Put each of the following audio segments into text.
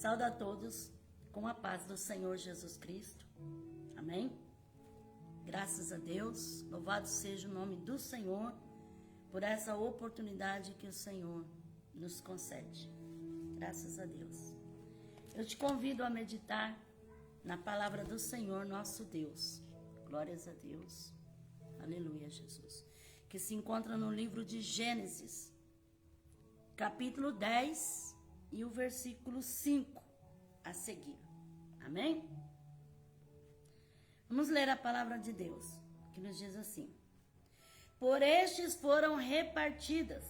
Saúdo a todos com a paz do Senhor Jesus Cristo. Amém? Graças a Deus, louvado seja o nome do Senhor por essa oportunidade que o Senhor nos concede. Graças a Deus. Eu te convido a meditar na palavra do Senhor nosso Deus. Glórias a Deus. Aleluia, Jesus. Que se encontra no livro de Gênesis, capítulo 10 e o versículo 5 a seguir. Amém? Vamos ler a palavra de Deus, que nos diz assim: Por estes foram repartidas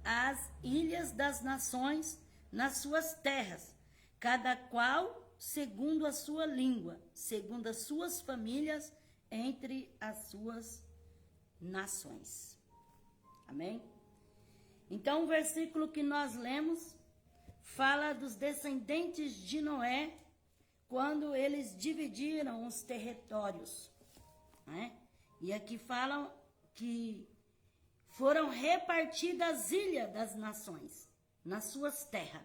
as ilhas das nações nas suas terras, cada qual segundo a sua língua, segundo as suas famílias, entre as suas nações. Amém? Então, o versículo que nós lemos fala dos descendentes de Noé, quando eles dividiram os territórios, né? E aqui falam que foram repartidas as ilhas das nações nas suas terras.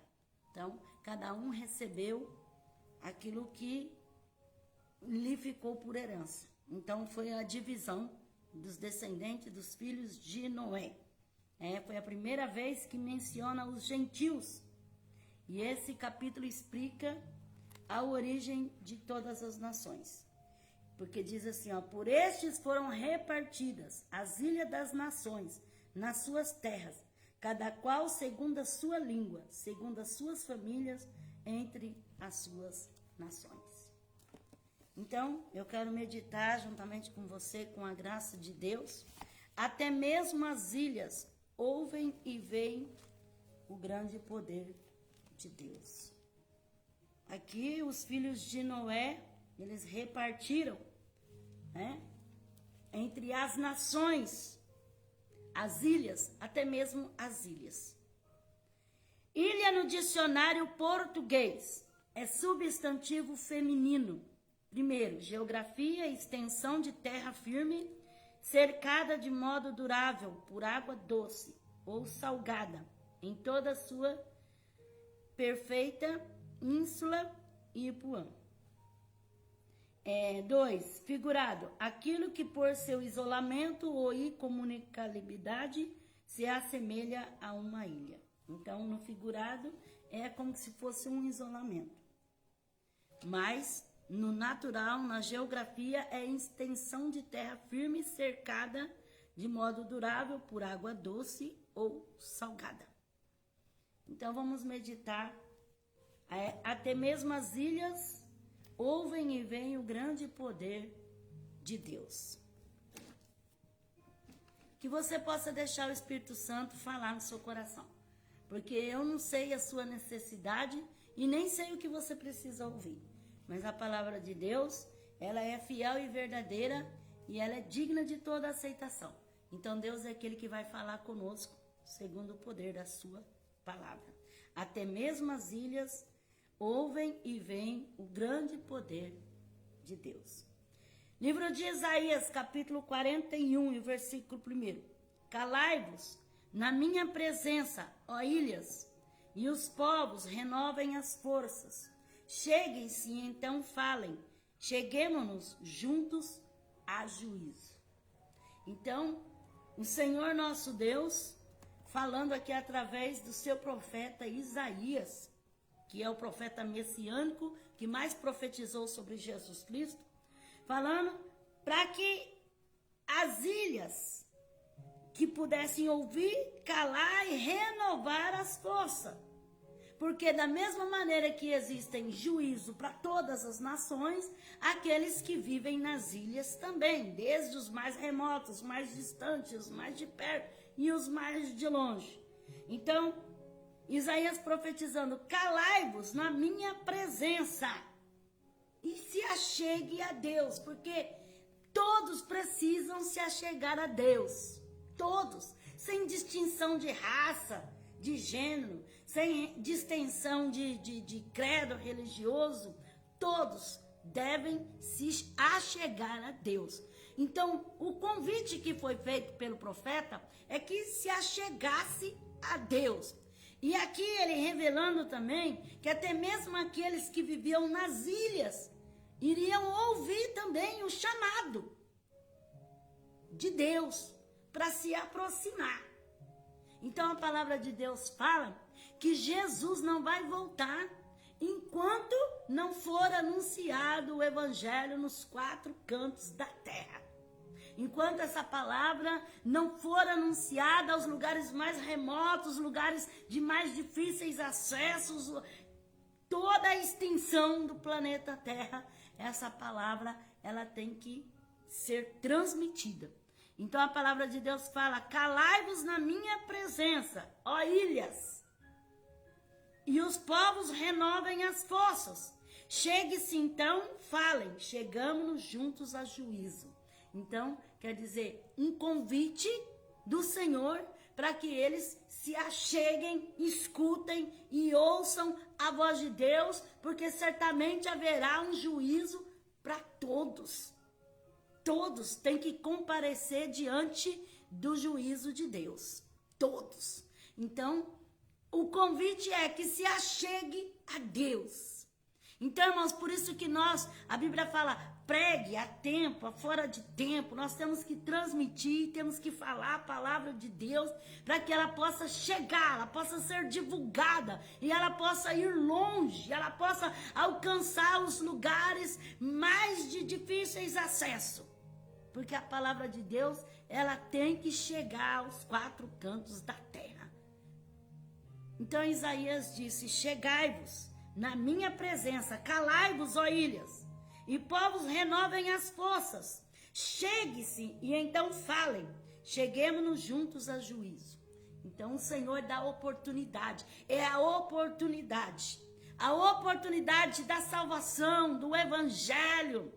Então, cada um recebeu aquilo que lhe ficou por herança. Então, foi a divisão dos descendentes dos filhos de Noé. Foi a primeira vez que menciona os gentios. E esse capítulo explica a origem de todas as nações. Porque diz assim, por estes foram repartidas as ilhas das nações nas suas terras, cada qual segundo a sua língua, segundo as suas famílias, entre as suas nações. Então, eu quero meditar juntamente com você, com a graça de Deus. Até mesmo as ilhas ouvem e veem o grande poder de Deus. Aqui os filhos de Noé, eles repartiram, entre as nações, as ilhas, até mesmo as ilhas. Ilha no dicionário português é substantivo feminino. Primeiro, geografia, extensão de terra firme, cercada de modo durável por água doce ou salgada, em toda a sua perfeita ínsula e Ipuã. 2. Figurado, aquilo que por seu isolamento ou incomunicabilidade se assemelha a uma ilha. Então, no figurado, é como se fosse um isolamento. Mas, no natural, na geografia, é extensão de terra firme cercada de modo durável por água doce ou salgada. Então, vamos meditar. Até mesmo as ilhas ouvem e veem o grande poder de Deus. Que você possa deixar o Espírito Santo falar no seu coração. Porque eu não sei a sua necessidade e nem sei o que você precisa ouvir. Mas a palavra de Deus, ela é fiel e verdadeira e ela é digna de toda aceitação. Então Deus é aquele que vai falar conosco segundo o poder da sua palavra. Até mesmo as ilhas ouvem e veem o grande poder de Deus. Livro de Isaías, capítulo 41, e versículo 1. Calai-vos na minha presença, ó ilhas, e os povos renovem as forças. Cheguem-se e então falem, cheguemo-nos juntos a juízo. Então, o Senhor nosso Deus, falando aqui através do seu profeta Isaías, que é o profeta messiânico que mais profetizou sobre Jesus Cristo, falando para que as ilhas que pudessem ouvir, calar e renovar as forças. Porque da mesma maneira que existem juízo para todas as nações, aqueles que vivem nas ilhas também, desde os mais remotos, os mais distantes, os mais de perto e os mais de longe. Então, Isaías profetizando, calai-vos na minha presença e se achegue a Deus, porque todos precisam se achegar a Deus, todos, sem distinção de raça, de gênero, sem distinção de credo religioso, todos devem se achegar a Deus. Então, o convite que foi feito pelo profeta é que se achegasse a Deus. E aqui ele revelando também que até mesmo aqueles que viviam nas ilhas iriam ouvir também o chamado de Deus para se aproximar. Então a palavra de Deus fala que Jesus não vai voltar enquanto não for anunciado o evangelho nos 4 cantos da terra. Enquanto essa palavra não for anunciada aos lugares mais remotos, lugares de mais difíceis acessos, toda a extensão do planeta Terra, essa palavra ela tem que ser transmitida. Então a palavra de Deus fala: calai-vos na minha presença, ó ilhas, e os povos renovem as forças. Chegue-se então, falem, chegamos juntos a juízo. Então, quer dizer, um convite do Senhor para que eles se acheguem, escutem e ouçam a voz de Deus, porque certamente haverá um juízo para todos. Todos têm que comparecer diante do juízo de Deus. Todos. Então, o convite é que se achegue a Deus. Então, irmãos, por isso que a Bíblia fala, pregue a tempo, a fora de tempo. Nós temos que transmitir, temos que falar a palavra de Deus para que ela possa chegar, ela possa ser divulgada e ela possa ir longe, ela possa alcançar os lugares mais de difíceis acesso. Porque a palavra de Deus, ela tem que chegar aos 4 cantos da terra. Então Isaías disse, chegai-vos na minha presença, calai-vos, ó ilhas, e povos renovem as forças. Chegue-se e então falem, cheguemos-nos juntos a juízo. Então o Senhor dá oportunidade, é a oportunidade da salvação, do evangelho,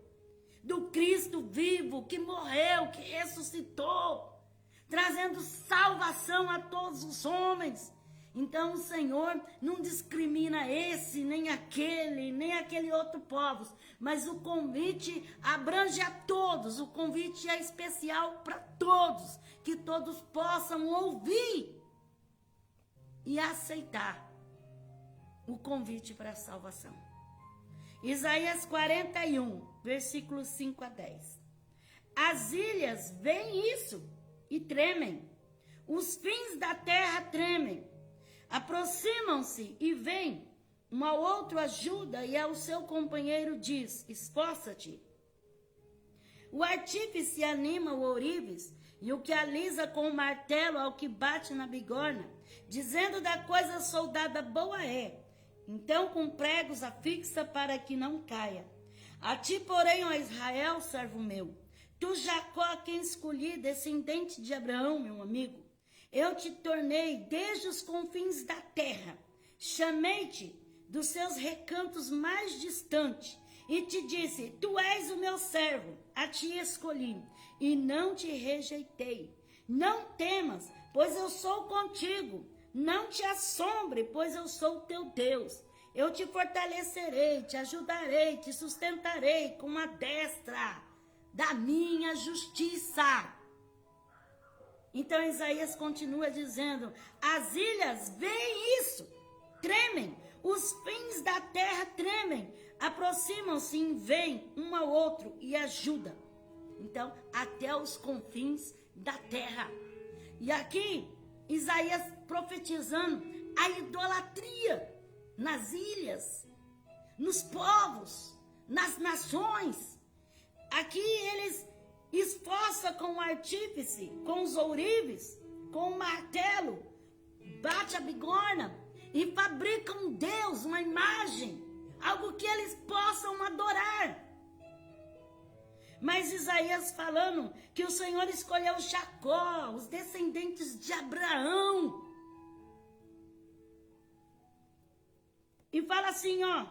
do Cristo vivo, que morreu, que ressuscitou, trazendo salvação a todos os homens. Então o Senhor não discrimina esse, nem aquele outro povo, mas o convite abrange a todos, o convite é especial para todos, que todos possam ouvir e aceitar o convite para a salvação. Isaías 41, versículos 5 a 10. As ilhas veem isso e tremem, os fins da terra tremem. Aproximam-se e vêm, um ao outro ajuda e ao seu companheiro diz, esforça-te. O artífice anima o ourives e o que alisa com o martelo ao que bate na bigorna, dizendo da coisa soldada boa é, então com pregos a fixa para que não caia. A ti, porém, ó Israel, servo meu, tu Jacó, a quem escolhi, descendente de Abraão, meu amigo, eu te tornei desde os confins da terra, chamei-te dos seus recantos mais distantes, e te disse, tu és o meu servo, a ti escolhi, e não te rejeitei. Não temas, pois eu sou contigo, não te assombre, pois eu sou teu Deus. Eu te fortalecerei, te ajudarei, te sustentarei com a destra da minha justiça. Então Isaías continua dizendo, as ilhas veem isso, tremem, os fins da terra tremem, aproximam-se e veem um ao outro e ajudam. Então, até os confins da terra. E aqui, Isaías profetizando a idolatria nas ilhas, nos povos, nas nações. Aqui eles esforça com o artífice, com os ourives, com o martelo, bate a bigorna e fabrica um Deus, uma imagem, algo que eles possam adorar. Mas Isaías falando que o Senhor escolheu Jacó, os descendentes de Abraão. E fala assim, ó,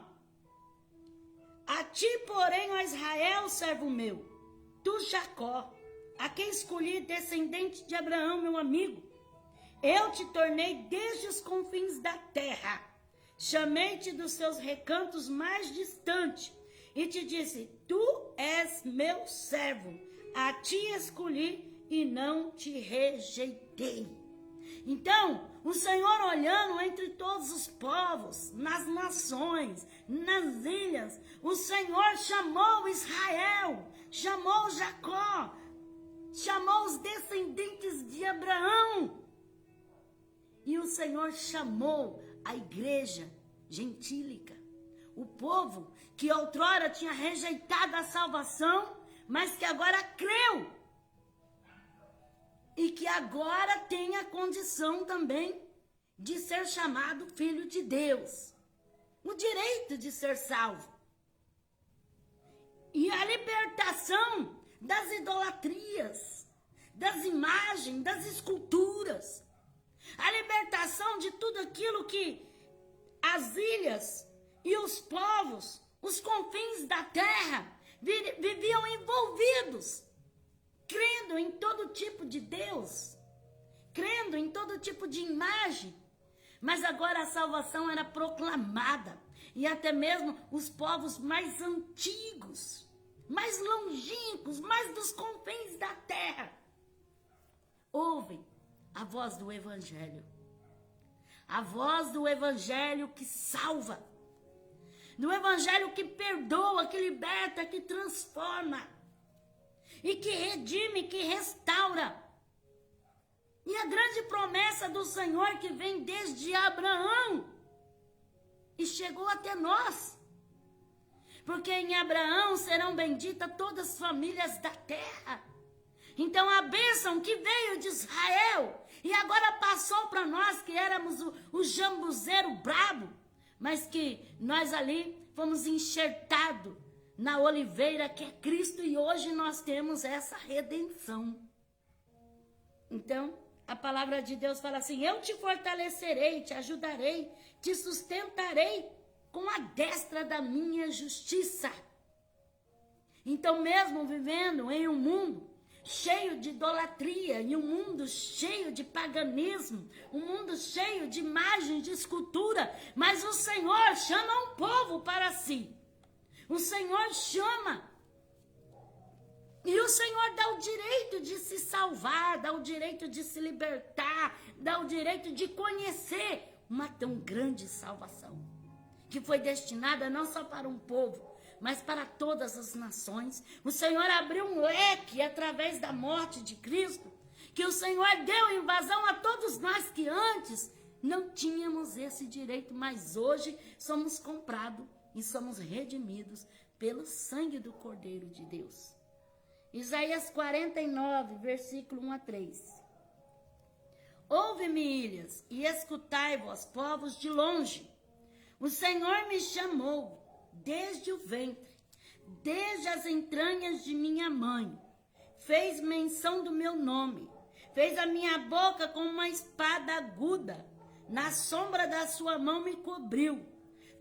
a ti, porém, ó Israel, servo meu, tu Jacó, a quem escolhi, descendente de Abraão, meu amigo, eu te tornei desde os confins da terra, chamei-te dos seus recantos mais distantes, e te disse, tu és meu servo, a ti escolhi e não te rejeitei. Então, o Senhor olhando entre todos os povos, nas nações, nas ilhas, o Senhor chamou Israel, chamou Jacó, chamou os descendentes de Abraão. E o Senhor chamou a igreja gentílica, o povo que outrora tinha rejeitado a salvação, mas que agora creu. E que agora tem a condição também de ser chamado filho de Deus. O direito de ser salvo. E a libertação das idolatrias, das imagens, das esculturas. A libertação de tudo aquilo que as ilhas e os povos, os confins da terra, viviam envolvidos, crendo em todo tipo de Deus, crendo em todo tipo de imagem. Mas agora a salvação era proclamada, e até mesmo os povos mais antigos, mais longínquos, mais dos confins da terra, ouvem a voz do Evangelho. A voz do Evangelho que salva, do Evangelho que perdoa, que liberta, que transforma, e que redime, que restaura. E a grande promessa do Senhor que vem desde Abraão e chegou até nós. Porque em Abraão serão benditas todas as famílias da terra. Então a bênção que veio de Israel e agora passou para nós que éramos o jambuzeiro brabo, mas que nós ali fomos enxertados na oliveira que é Cristo, e hoje nós temos essa redenção. Então, a palavra de Deus fala assim: eu te fortalecerei, te ajudarei, te sustentarei com a destra da minha justiça. Então, mesmo vivendo em um mundo cheio de idolatria, em um mundo cheio de paganismo, um mundo cheio de imagens, de escultura, mas o Senhor chama um povo para si. O Senhor chama, e o Senhor dá o direito de se salvar, dá o direito de se libertar, dá o direito de conhecer uma tão grande salvação, que foi destinada não só para um povo, mas para todas as nações. O Senhor abriu um leque através da morte de Cristo, que o Senhor deu invasão a todos nós que antes não tínhamos esse direito, mas hoje somos comprados e somos redimidos pelo sangue do Cordeiro de Deus. Isaías 49, versículo 1 a 3. Ouve-me, ilhas, e escutai, vós, povos de longe. O Senhor me chamou desde o ventre, desde as entranhas de minha mãe. Fez menção do meu nome, fez a minha boca como uma espada aguda. Na sombra da sua mão me cobriu.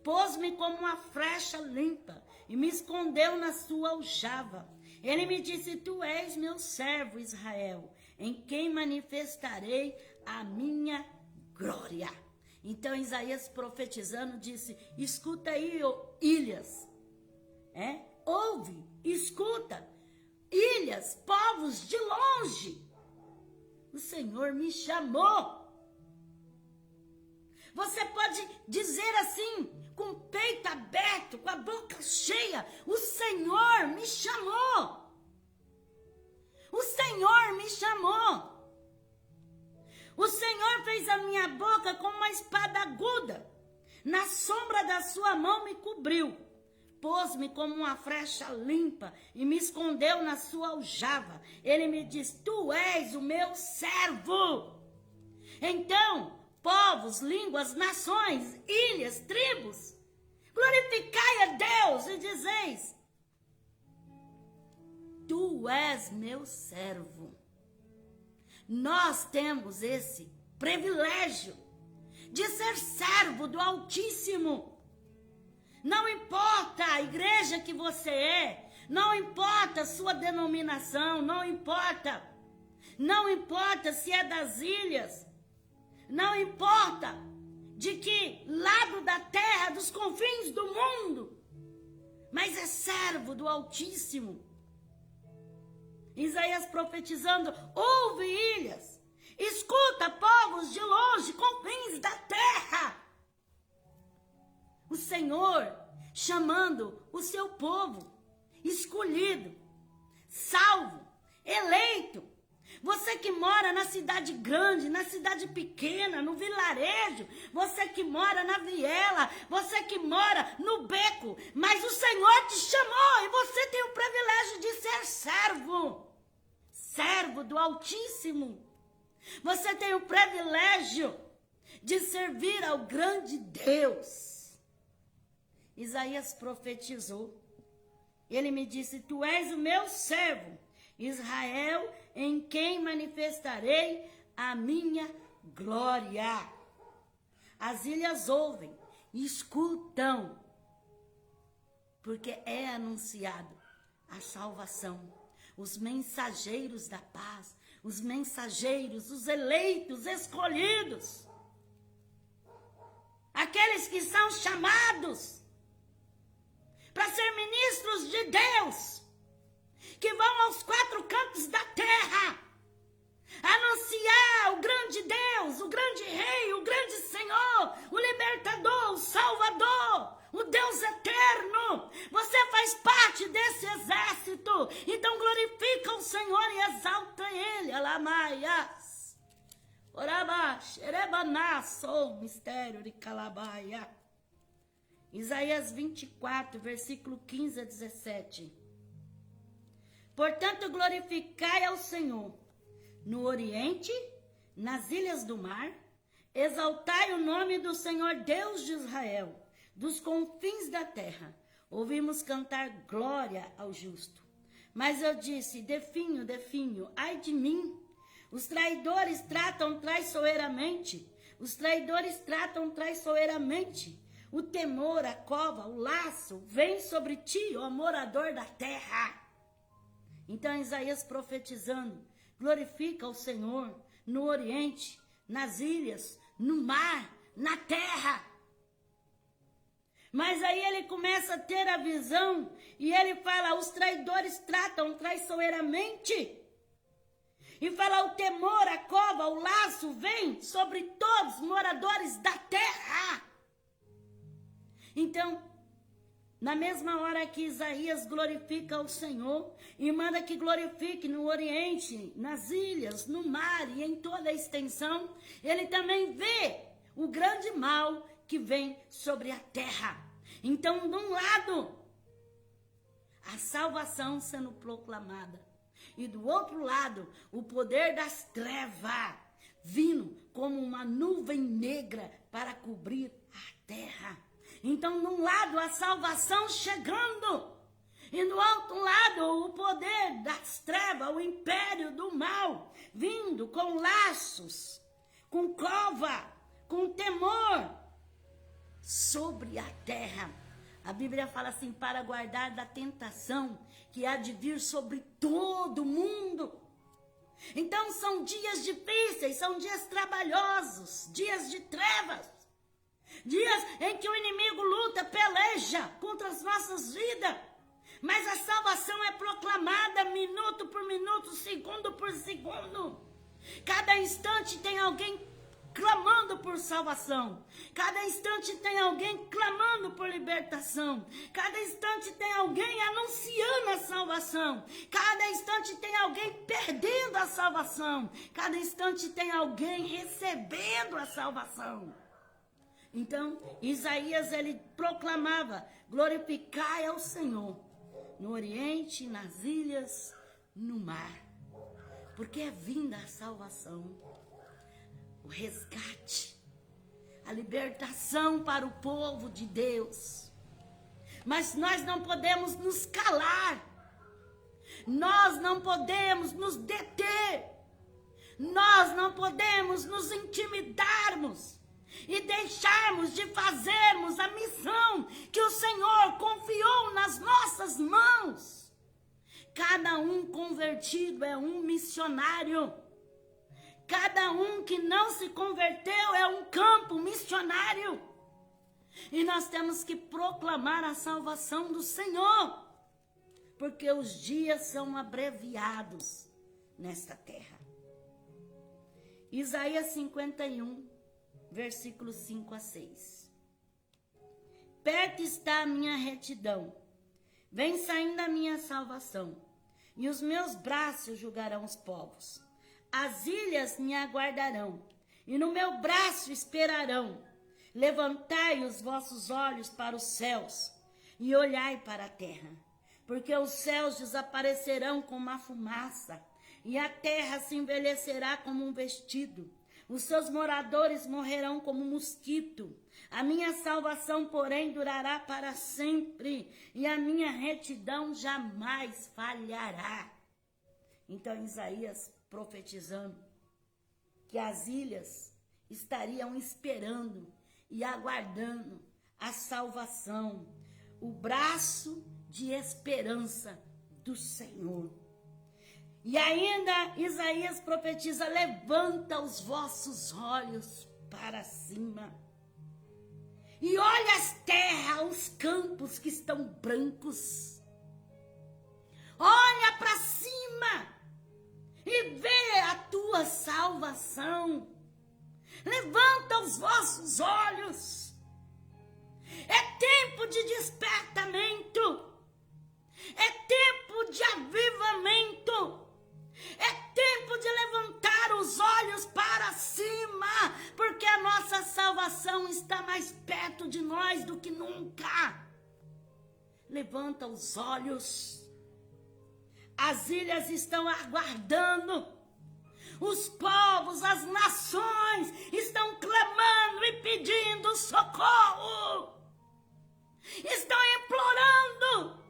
Pôs-me como uma flecha limpa e me escondeu na sua aljava. Ele me disse: tu és meu servo Israel, em quem manifestarei a minha glória. Então Isaías profetizando disse: escuta aí, ilhas, ouve, escuta, ilhas, povos de longe, o Senhor me chamou. Você pode dizer assim, com o peito aberto, com a boca cheia: o Senhor me chamou. O Senhor me chamou. O Senhor fez a minha boca como uma espada aguda. Na sombra da sua mão me cobriu. Pôs-me como uma flecha limpa e me escondeu na sua aljava. Ele me diz: tu és o meu servo. Então, povos, línguas, nações, ilhas, tribos, glorificai a Deus e dizeis: tu és meu servo. Nós temos esse privilégio de ser servo do Altíssimo. Não importa a igreja que você é, não importa a sua denominação, não importa se é das ilhas, não importa de que lado da terra, dos confins do mundo, mas é servo do Altíssimo. Isaías profetizando: ouve, ilhas, Escuta, povos de longe, confins da terra. O Senhor chamando o seu povo, escolhido, salvo, eleito. Você que mora na cidade grande, na cidade pequena, no vilarejo, você que mora na viela, você que mora no beco, mas o Senhor te chamou e você tem o privilégio de ser servo, servo do Altíssimo. Você tem o privilégio de servir ao grande Deus. Isaías profetizou. Ele me disse: tu és o meu servo, Israel, em quem manifestarei a minha glória. As ilhas ouvem, escutam, porque é anunciado a salvação. Os mensageiros da paz, os mensageiros, os eleitos, escolhidos, aqueles que são chamados para ser ministros de Deus, que vão aos quatro cantos da terra, anunciar o grande Deus, o grande Rei, o grande Senhor, o Libertador, o Salvador, o Deus eterno. Você faz parte desse exército, então glorifica o Senhor e exalta Ele. Alamaias, orabash, erebanas, o mistério de Calabaia. Isaías 24, versículo 15 a 17. Portanto, glorificai ao Senhor no Oriente, nas ilhas do mar, exaltai o nome do Senhor Deus de Israel, dos confins da terra. Ouvimos cantar glória ao justo. Mas eu disse: definho, ai de mim. Os traidores tratam traiçoeiramente, O temor, a cova, o laço, vem sobre ti, ó morador da terra. Então Isaías profetizando, glorifica o Senhor no Oriente, nas ilhas, no mar, na terra. Mas aí ele começa a ter a visão e ele fala: os traidores tratam traiçoeiramente. E fala: o temor, a cova, o laço vem sobre todos os moradores da terra. Então, na mesma hora que Isaías glorifica o Senhor e manda que glorifique no Oriente, nas ilhas, no mar e em toda a extensão, ele também vê o grande mal que vem sobre a terra. Então, de um lado, a salvação sendo proclamada, e do outro lado, o poder das trevas vindo como uma nuvem negra para cobrir a terra. Então, de um lado, a salvação chegando, e do outro lado, o poder das trevas, o império do mal, vindo com laços, com cova, com temor sobre a terra. A Bíblia fala assim: para guardar da tentação que há de vir sobre todo mundo. Então, são dias difíceis, são dias trabalhosos, dias de trevas. Dias em que o inimigo luta, peleja contra as nossas vidas. Mas a salvação é proclamada minuto por minuto, segundo por segundo. Cada instante tem alguém clamando por salvação. Cada instante tem alguém clamando por libertação. Cada instante tem alguém anunciando a salvação. Cada instante tem alguém perdendo a salvação. Cada instante tem alguém recebendo a salvação. Então, Isaías, ele proclamava: glorificai ao Senhor no Oriente, nas ilhas, no mar, porque é vinda a salvação, o resgate, a libertação para o povo de Deus. Mas nós não podemos nos calar, nós não podemos nos deter, nós não podemos nos intimidarmos e deixarmos de fazermos a missão que o Senhor confiou nas nossas mãos. Cada um convertido é um missionário. Cada um que não se converteu é um campo missionário. E nós temos que proclamar a salvação do Senhor, porque os dias são abreviados nesta terra. Isaías 51, versículos 5 a 6. Perto está a minha retidão, vem saindo a minha salvação, e os meus braços julgarão os povos. As ilhas me aguardarão, e no meu braço esperarão. Levantai os vossos olhos para os céus, e olhai para a terra, porque os céus desaparecerão como a fumaça, e a terra se envelhecerá como um vestido. Os seus moradores morrerão como um mosquito. A minha salvação, porém, durará para sempre, e a minha retidão jamais falhará. Então, Isaías profetizando que as ilhas estariam esperando e aguardando a salvação, o braço de esperança do Senhor. E ainda Isaías profetiza: levanta os vossos olhos para cima e olha as terras, os campos que estão brancos. Olha para cima e vê a tua salvação. Levanta os vossos olhos. É tempo de despertamento. É tempo de avivamento. É tempo de levantar os olhos para cima, porque a nossa salvação está mais perto de nós do que nunca. Levanta os olhos. As ilhas estão aguardando. Os povos, as nações estão clamando e pedindo socorro. Estão implorando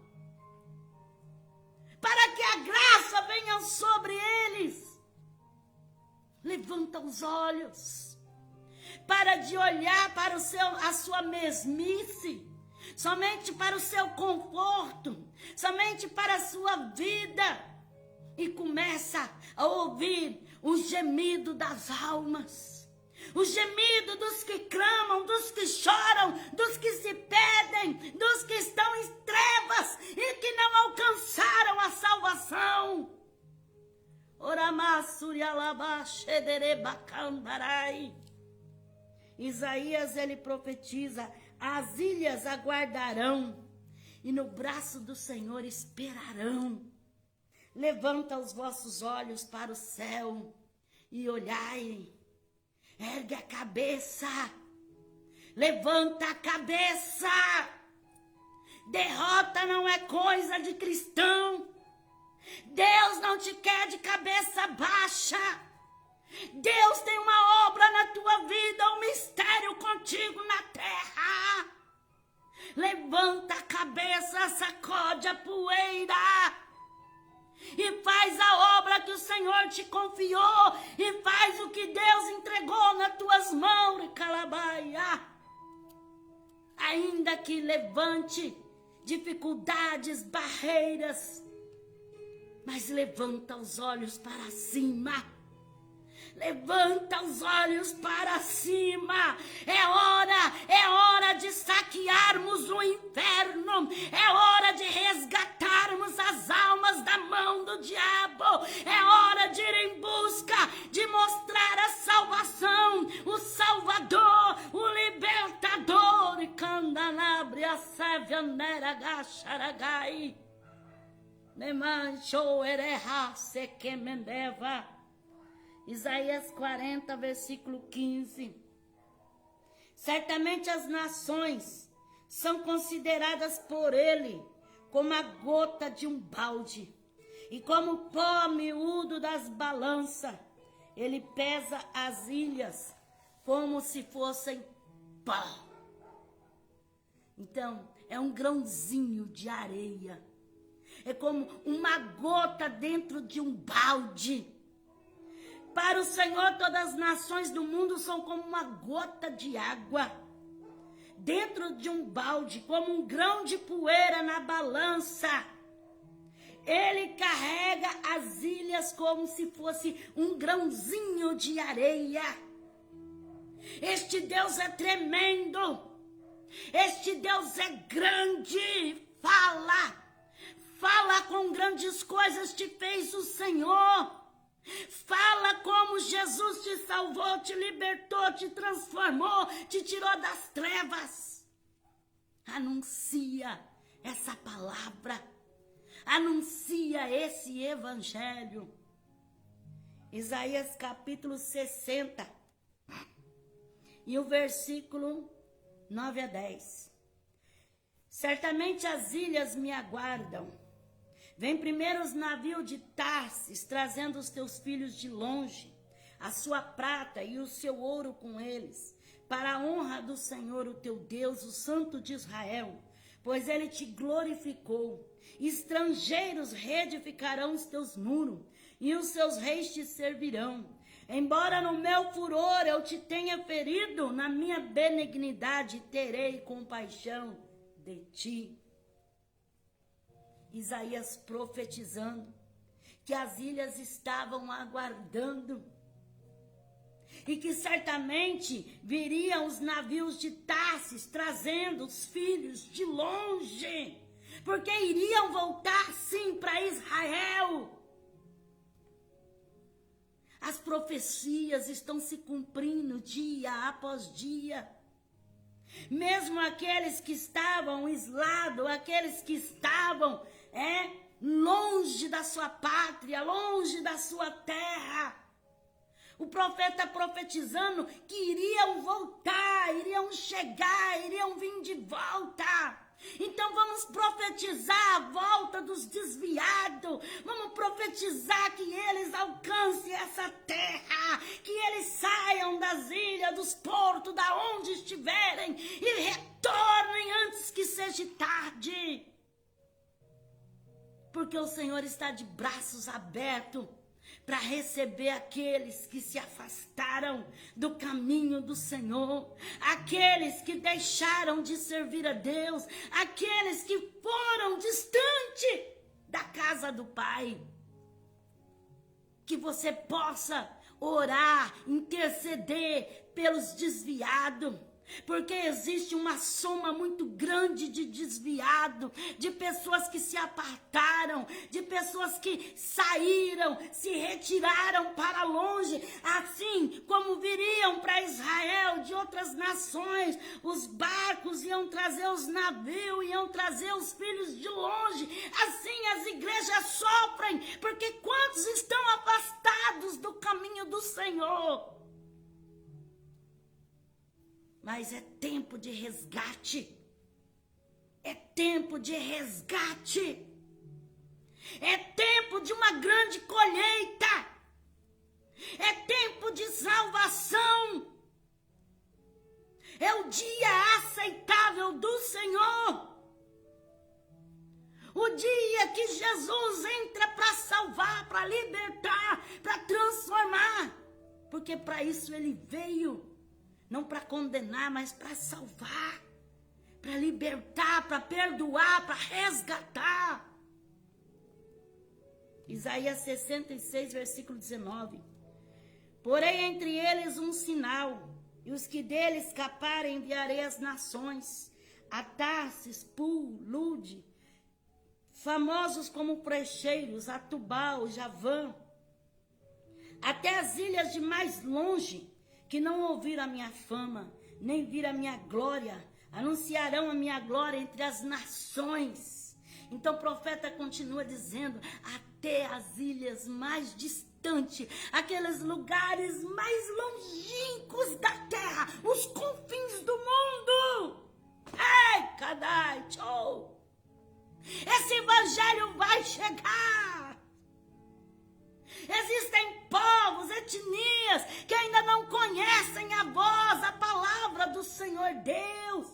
para que a graça venha sobre eles. Levanta os olhos. Para de olhar para a sua mesmice, somente para o seu conforto, somente para a sua vida, e começa a ouvir o gemido das almas, o gemido dos que clamam, dos que choram, dos que se pedem, dos que estão em trevas e que não alcançaram a salvação. Isaías, ele profetiza: as ilhas aguardarão e no braço do Senhor esperarão. Levanta os vossos olhos para o céu e olhai. Ergue a cabeça. Levanta a cabeça. Derrota não é coisa de cristão. Deus não te quer de cabeça baixa. Deus tem uma obra na tua vida, um mistério contigo na terra. Levanta a cabeça, sacode a poeira. E faz a obra que o Senhor te confiou. E faz o que Deus entregou nas tuas mãos, calabaia. Ainda que levante dificuldades, barreiras, mas levanta os olhos para cima. Levanta os olhos para cima. É hora de saquearmos o inferno. É hora de resgatarmos as almas da mão do diabo. É hora de ir em busca de mostrar a salvação, o Salvador, o Libertador. E candalabre a savianera gacharagai. Nemancho ereha sequemendeva. Isaías 40, versículo 15. Certamente as nações são consideradas por ele como a gota de um balde, e como o pó miúdo das balanças. Ele pesa as ilhas como se fossem pó. Então, é um grãozinho de areia. É como uma gota dentro de um balde. Para o Senhor, todas as nações do mundo são como uma gota de água dentro de um balde, como um grão de poeira na balança. Ele carrega as ilhas como se fosse um grãozinho de areia. Este Deus é tremendo. Este Deus é grande. Fala com grandes coisas te fez o Senhor. Fala como Jesus te salvou, te libertou, te transformou, te tirou das trevas. Anuncia essa palavra. Anuncia esse evangelho. Isaías capítulo 60. E o versículo 9 a 10. Certamente as ilhas me aguardam. Vem primeiro os navios de Tarsis, trazendo os teus filhos de longe, a sua prata e o seu ouro com eles, para a honra do Senhor, o teu Deus, o Santo de Israel, pois ele te glorificou. Estrangeiros reedificarão os teus muros, e os seus reis te servirão. Embora no meu furor eu te tenha ferido, na minha benignidade terei compaixão de ti. Isaías profetizando que as ilhas estavam aguardando e que certamente viriam os navios de Tarsis trazendo os filhos de longe, porque iriam voltar sim para Israel. As profecias estão se cumprindo dia após dia. Mesmo aqueles que estavam islados, aqueles que estavam longe da sua pátria, longe da sua terra. O profeta profetizando que iriam voltar, iriam chegar, iriam vir de volta. Então vamos profetizar a volta dos desviados, vamos profetizar que eles alcancem essa terra, que eles saiam das ilhas, dos portos, da onde estiverem e retornem antes que seja tarde. Porque o Senhor está de braços abertos para receber aqueles que se afastaram do caminho do Senhor, aqueles que deixaram de servir a Deus, aqueles que foram distante da casa do Pai. Que você possa orar, interceder pelos desviados, porque existe uma soma muito grande de desviado, de pessoas que se apartaram, de pessoas que saíram, se retiraram para longe, assim como viriam para Israel de outras nações, os barcos iam trazer os navios, iam trazer os filhos de longe, assim as igrejas sofrem, porque quantos estão afastados do caminho do Senhor? Mas é tempo de resgate. É tempo de resgate. É tempo de uma grande colheita. É tempo de salvação. É o dia aceitável do Senhor. O dia que Jesus entra para salvar, para libertar, para transformar. Porque para isso ele veio. Não para condenar, mas para salvar, para libertar, para perdoar, para resgatar. Isaías 66, versículo 19. Porém entre eles um sinal, e os que dele escaparem enviarei às nações, a Tarsis, Pul, Lude, famosos como precheiros, a Tubal, Javã, até as ilhas de mais longe, que não ouviram a minha fama, nem viram a minha glória, anunciarão a minha glória entre as nações. Então o profeta continua dizendo, até as ilhas mais distantes, aqueles lugares mais longínquos da terra, os confins do mundo. Ei, Kadai, tchau! Esse evangelho vai chegar. Existem povos, etnias, que ainda não conhecem a voz, a palavra do Senhor Deus.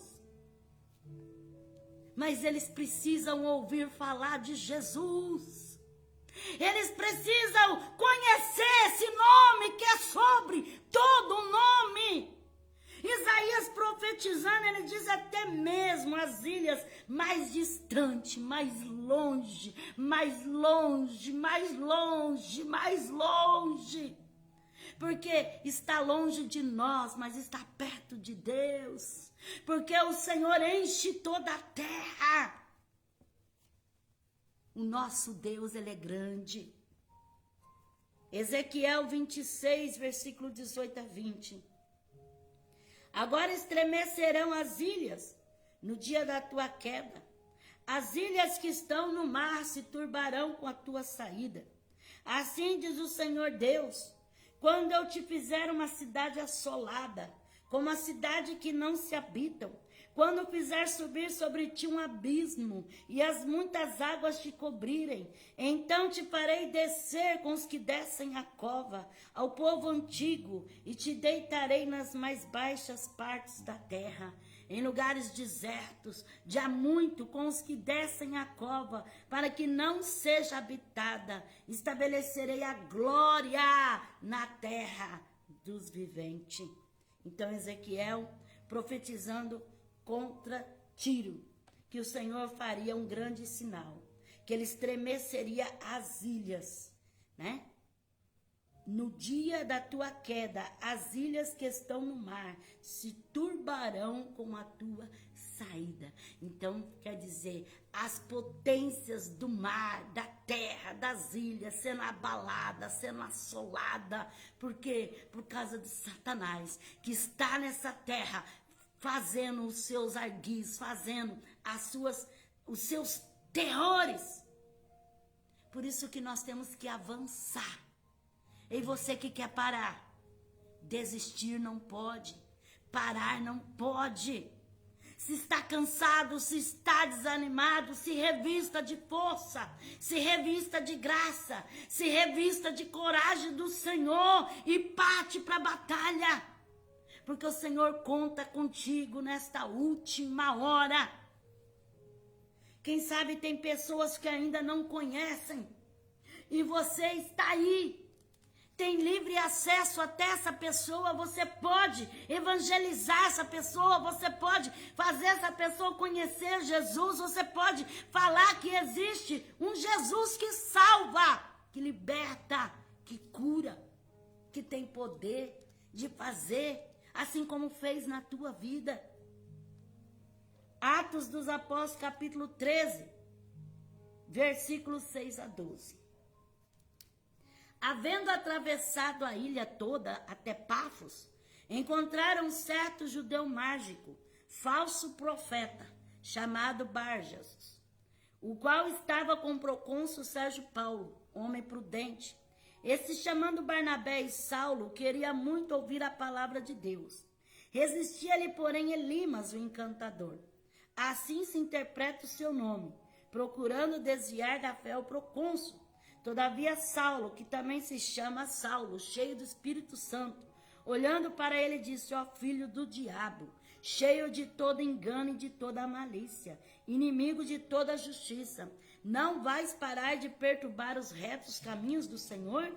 Mas eles precisam ouvir falar de Jesus. Eles precisam conhecer esse nome que é sobre todo nome. Isaías profetizando, ele diz até mesmo as ilhas mais distantes, mais longe, mais longe, mais longe, mais longe. Porque está longe de nós, mas está perto de Deus. Porque o Senhor enche toda a terra. O nosso Deus, ele é grande. Ezequiel 26, versículo 18 a 20. Agora estremecerão as ilhas no dia da tua queda. As ilhas que estão no mar se turbarão com a tua saída. Assim diz o Senhor Deus, quando eu te fizer uma cidade assolada, como a cidade que não se habitam, quando fizer subir sobre ti um abismo e as muitas águas te cobrirem, então te farei descer com os que descem a cova, ao povo antigo, e te deitarei nas mais baixas partes da terra, em lugares desertos, de há muito, com os que descem a cova, para que não seja habitada. Estabelecerei a glória na terra dos viventes. Então Ezequiel, profetizando contra Tiro, que o Senhor faria um grande sinal, que ele estremeceria as ilhas, né? No dia da tua queda, as ilhas que estão no mar se turbarão com a tua saída. Então, quer dizer, as potências do mar, da terra, das ilhas, sendo abaladas, sendo assoladas. Por quê? Por causa de Satanás, que está nessa terra, fazendo os seus arguis, fazendo os seus terrores. Por isso que nós temos que avançar. E você que quer parar, desistir não pode, parar não pode. Se está cansado, se está desanimado, se revista de força, se revista de graça, se revista de coragem do Senhor e parte para a batalha. Porque o Senhor conta contigo nesta última hora. Quem sabe tem pessoas que ainda não conhecem e você está aí. Tem livre acesso até essa pessoa, você pode evangelizar essa pessoa, você pode fazer essa pessoa conhecer Jesus, você pode falar que existe um Jesus que salva, que liberta, que cura, que tem poder de fazer, assim como fez na tua vida. Atos dos Apóstolos, capítulo 13, versículos 6 a 12. Havendo atravessado a ilha toda até Pafos, encontraram um certo judeu mágico, falso profeta, chamado Barjas, o qual estava com o procônsul Sérgio Paulo, homem prudente. Esse, chamando Barnabé e Saulo, queria muito ouvir a palavra de Deus. Resistia-lhe, porém, Elimas, o encantador. Assim se interpreta o seu nome, procurando desviar da fé o procônsul. Todavia Saulo, que também se chama Saulo, cheio do Espírito Santo, olhando para ele, disse: ó filho do diabo, cheio de todo engano e de toda malícia, inimigo de toda justiça, não vais parar de perturbar os retos caminhos do Senhor?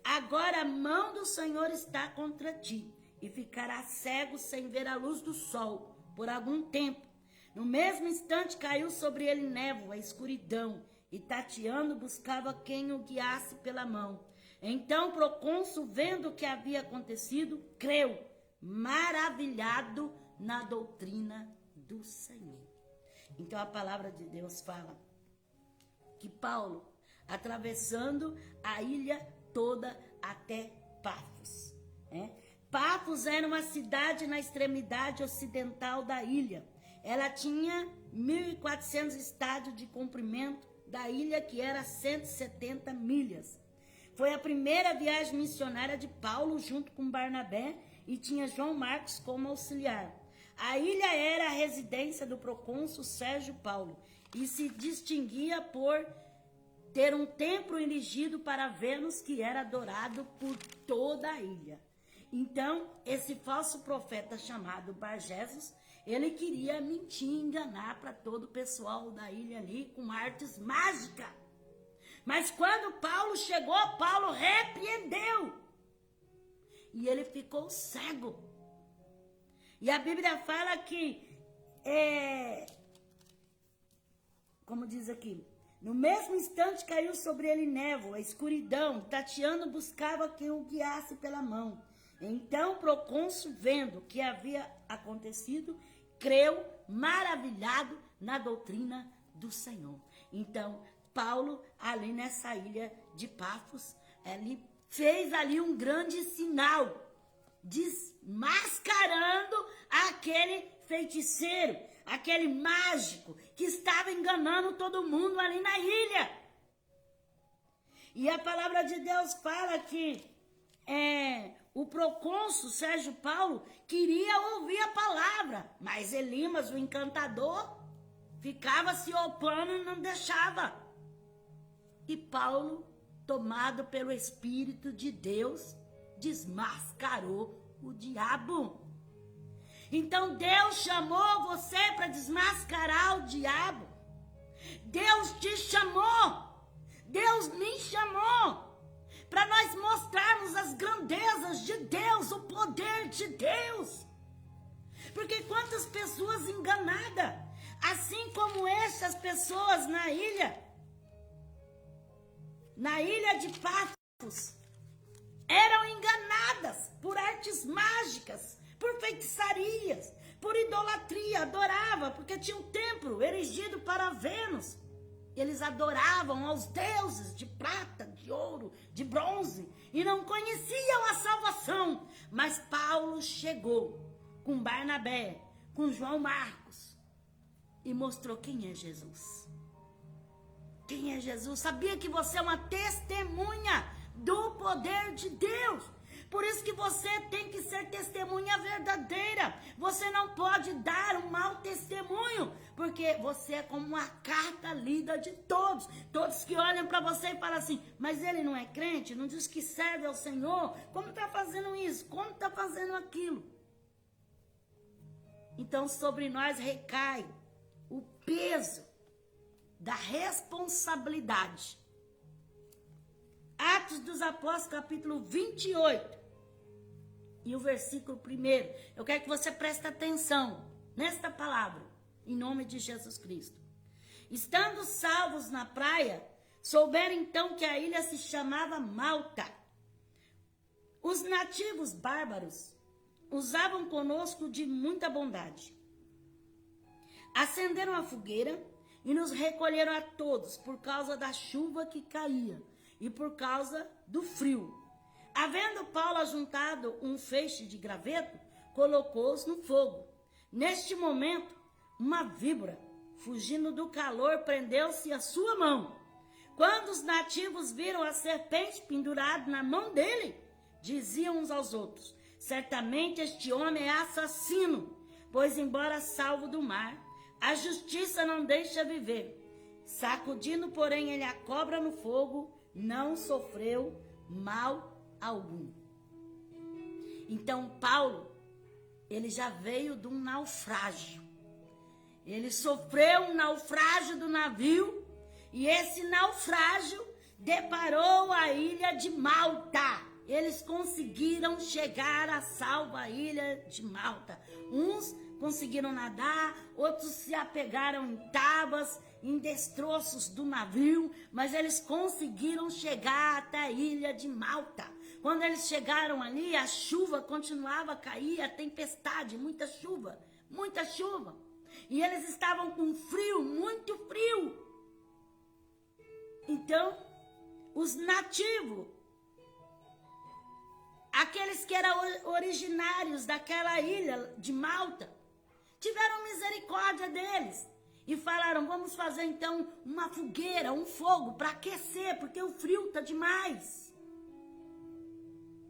Agora a mão do Senhor está contra ti, e ficarás cego sem ver a luz do sol por algum tempo. No mesmo instante caiu sobre ele névoa, escuridão, e tateando buscava quem o guiasse pela mão. Então o procônsul, vendo o que havia acontecido, creu, maravilhado na doutrina do Senhor. Então a palavra de Deus fala que Paulo, atravessando a ilha toda até Pafos, Pafos era uma cidade na extremidade ocidental da ilha. Ela tinha 1.400 estádios de comprimento, da ilha, que era 170 milhas. Foi a primeira viagem missionária de Paulo junto com Barnabé, e tinha João Marcos como auxiliar. A ilha era a residência do procônsul Sérgio Paulo e se distinguia por ter um templo erigido para Vênus, que era adorado por toda a ilha. Então, esse falso profeta chamado Barjesus, ele queria mentir e enganar para todo o pessoal da ilha ali com artes mágicas. Mas quando Paulo chegou, Paulo repreendeu. E ele ficou cego. E a Bíblia fala que, como diz aqui, no mesmo instante caiu sobre ele névoa, escuridão, tateando buscava quem o guiasse pela mão. Então o procônsul, vendo o que havia acontecido, creu, maravilhado na doutrina do Senhor. Então, Paulo, ali nessa ilha de Pafos, ele fez ali um grande sinal, desmascarando aquele feiticeiro, aquele mágico que estava enganando todo mundo ali na ilha. E a palavra de Deus fala que o procônsul Sérgio Paulo queria ouvir a palavra, mas Elimas, o encantador, ficava se opondo e não deixava. E Paulo, tomado pelo Espírito de Deus, desmascarou o diabo. Então Deus chamou você para desmascarar o diabo. Deus te chamou. Deus me chamou para nós mostrarmos as grandezas de Deus, o poder de Deus. Porque quantas pessoas enganadas, assim como essas pessoas na ilha de Patmos, eram enganadas por artes mágicas, por feitiçarias, por idolatria, adorava, porque tinha um templo erigido para Vênus. Eles adoravam aos deuses de prata, de ouro, de bronze, e não conheciam a salvação. Mas Paulo chegou com Barnabé, com João Marcos, e mostrou quem é Jesus. Quem é Jesus? Sabia que você é uma testemunha do poder de Deus. Por isso que você tem que ser testemunha verdadeira. Você não pode dar um mau testemunho, porque você é como uma carta lida de todos. Todos que olham para você e falam assim, mas ele não é crente, não diz que serve ao Senhor. Como está fazendo isso? Como está fazendo aquilo? Então sobre nós recai o peso da responsabilidade. Atos dos Apóstolos, capítulo 28. E o versículo 1, eu quero que você preste atenção nesta palavra, em nome de Jesus Cristo. Estando salvos na praia, souberam então que a ilha se chamava Malta. Os nativos bárbaros usavam conosco de muita bondade. Acenderam a fogueira e nos recolheram a todos por causa da chuva que caía e por causa do frio. Havendo Paulo ajuntado um feixe de graveto, colocou-os no fogo. Neste momento, uma víbora, fugindo do calor, prendeu-se à sua mão. Quando os nativos viram a serpente pendurada na mão dele, diziam uns aos outros, certamente este homem é assassino, pois embora salvo do mar, a justiça não deixa viver. Sacudindo, porém, ele a cobra no fogo, não sofreu mal algum. Então Paulo, ele já veio de um naufrágio. Ele sofreu um naufrágio do navio e esse naufrágio deparou a ilha de Malta. Eles conseguiram chegar a salvo à ilha de Malta. Uns conseguiram nadar, outros se apegaram em tábuas, em destroços do navio, mas eles conseguiram chegar até a ilha de Malta. Quando eles chegaram ali, a chuva continuava a cair, a tempestade, muita chuva. E eles estavam com frio, muito frio. Então, os nativos, aqueles que eram originários daquela ilha de Malta, tiveram misericórdia deles e falaram, vamos fazer então uma fogueira, um fogo para aquecer, porque o frio está demais.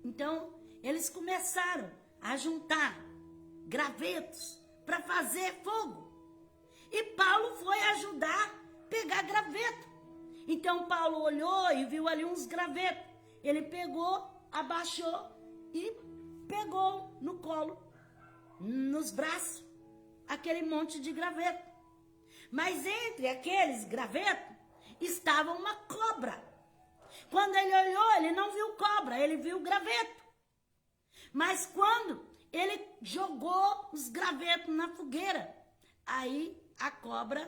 Então, eles começaram a juntar gravetos para fazer fogo. E Paulo foi ajudar a pegar graveto. Então, Paulo olhou e viu ali uns gravetos. Ele pegou, abaixou e pegou no colo, nos braços, aquele monte de graveto. Mas entre aqueles gravetos estava uma cobra. Quando ele olhou, ele não viu cobra, ele viu graveto. Mas quando ele jogou os gravetos na fogueira, aí a cobra,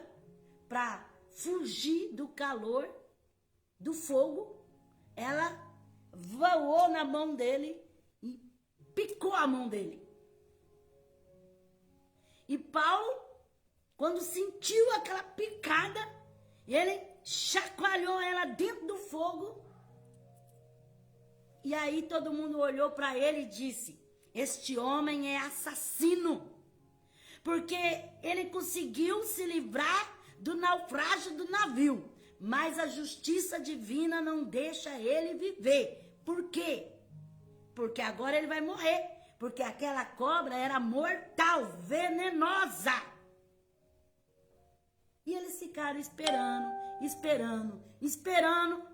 para fugir do calor, do fogo, ela voou na mão dele e picou a mão dele. E Paulo, quando sentiu aquela picada, ele chacoalhou ela dentro do fogo E aí todo mundo olhou para ele e disse: este homem é assassino, porque ele conseguiu se livrar do naufrágio do navio, mas a justiça divina não deixa ele viver. Por quê? Porque agora ele vai morrer, porque aquela cobra era mortal, venenosa. E eles ficaram esperando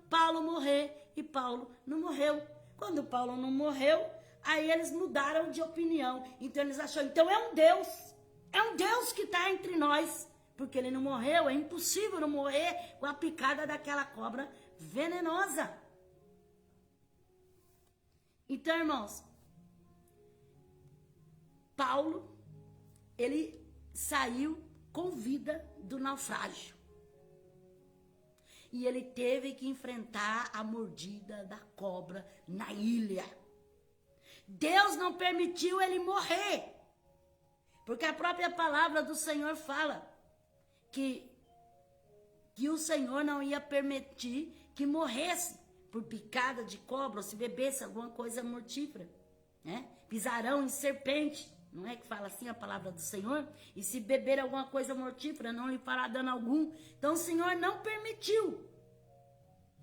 Paulo morrer, e Paulo não morreu. Quando Paulo não morreu, aí eles mudaram de opinião. Então eles acharam, então é um Deus que está entre nós, porque ele não morreu, é impossível não morrer com a picada daquela cobra venenosa. Então, irmãos, Paulo, ele saiu com vida do naufrágio. E ele teve que enfrentar a mordida da cobra na ilha. Deus não permitiu ele morrer, porque a própria palavra do Senhor fala que o Senhor não ia permitir que morresse por picada de cobra, ou se bebesse alguma coisa mortífera, né? Pisarão em serpente, não é que fala assim a palavra do Senhor? E se beber alguma coisa mortífera, não lhe fará dano algum. Então o Senhor não permitiu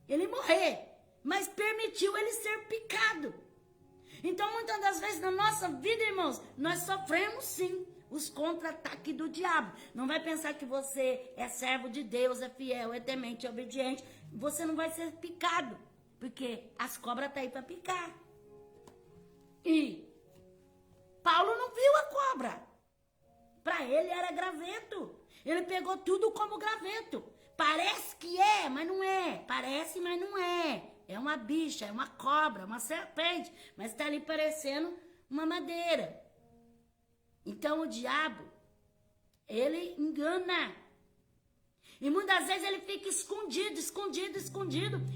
ele morrer, mas permitiu ele ser picado. Então muitas das vezes na nossa vida, irmãos, nós sofremos sim os contra-ataques do diabo. Não vai pensar que você é servo de Deus, é fiel, é temente, é obediente. Você não vai ser picado, porque as cobras estão aí para picar. E Paulo não viu a cobra. Para ele era graveto. Ele pegou tudo como graveto. Parece que é, mas não é. Parece, mas não é. É uma bicha, é uma cobra, uma serpente. Mas está ali parecendo uma madeira. Então o diabo, ele engana. E muitas vezes ele fica escondido.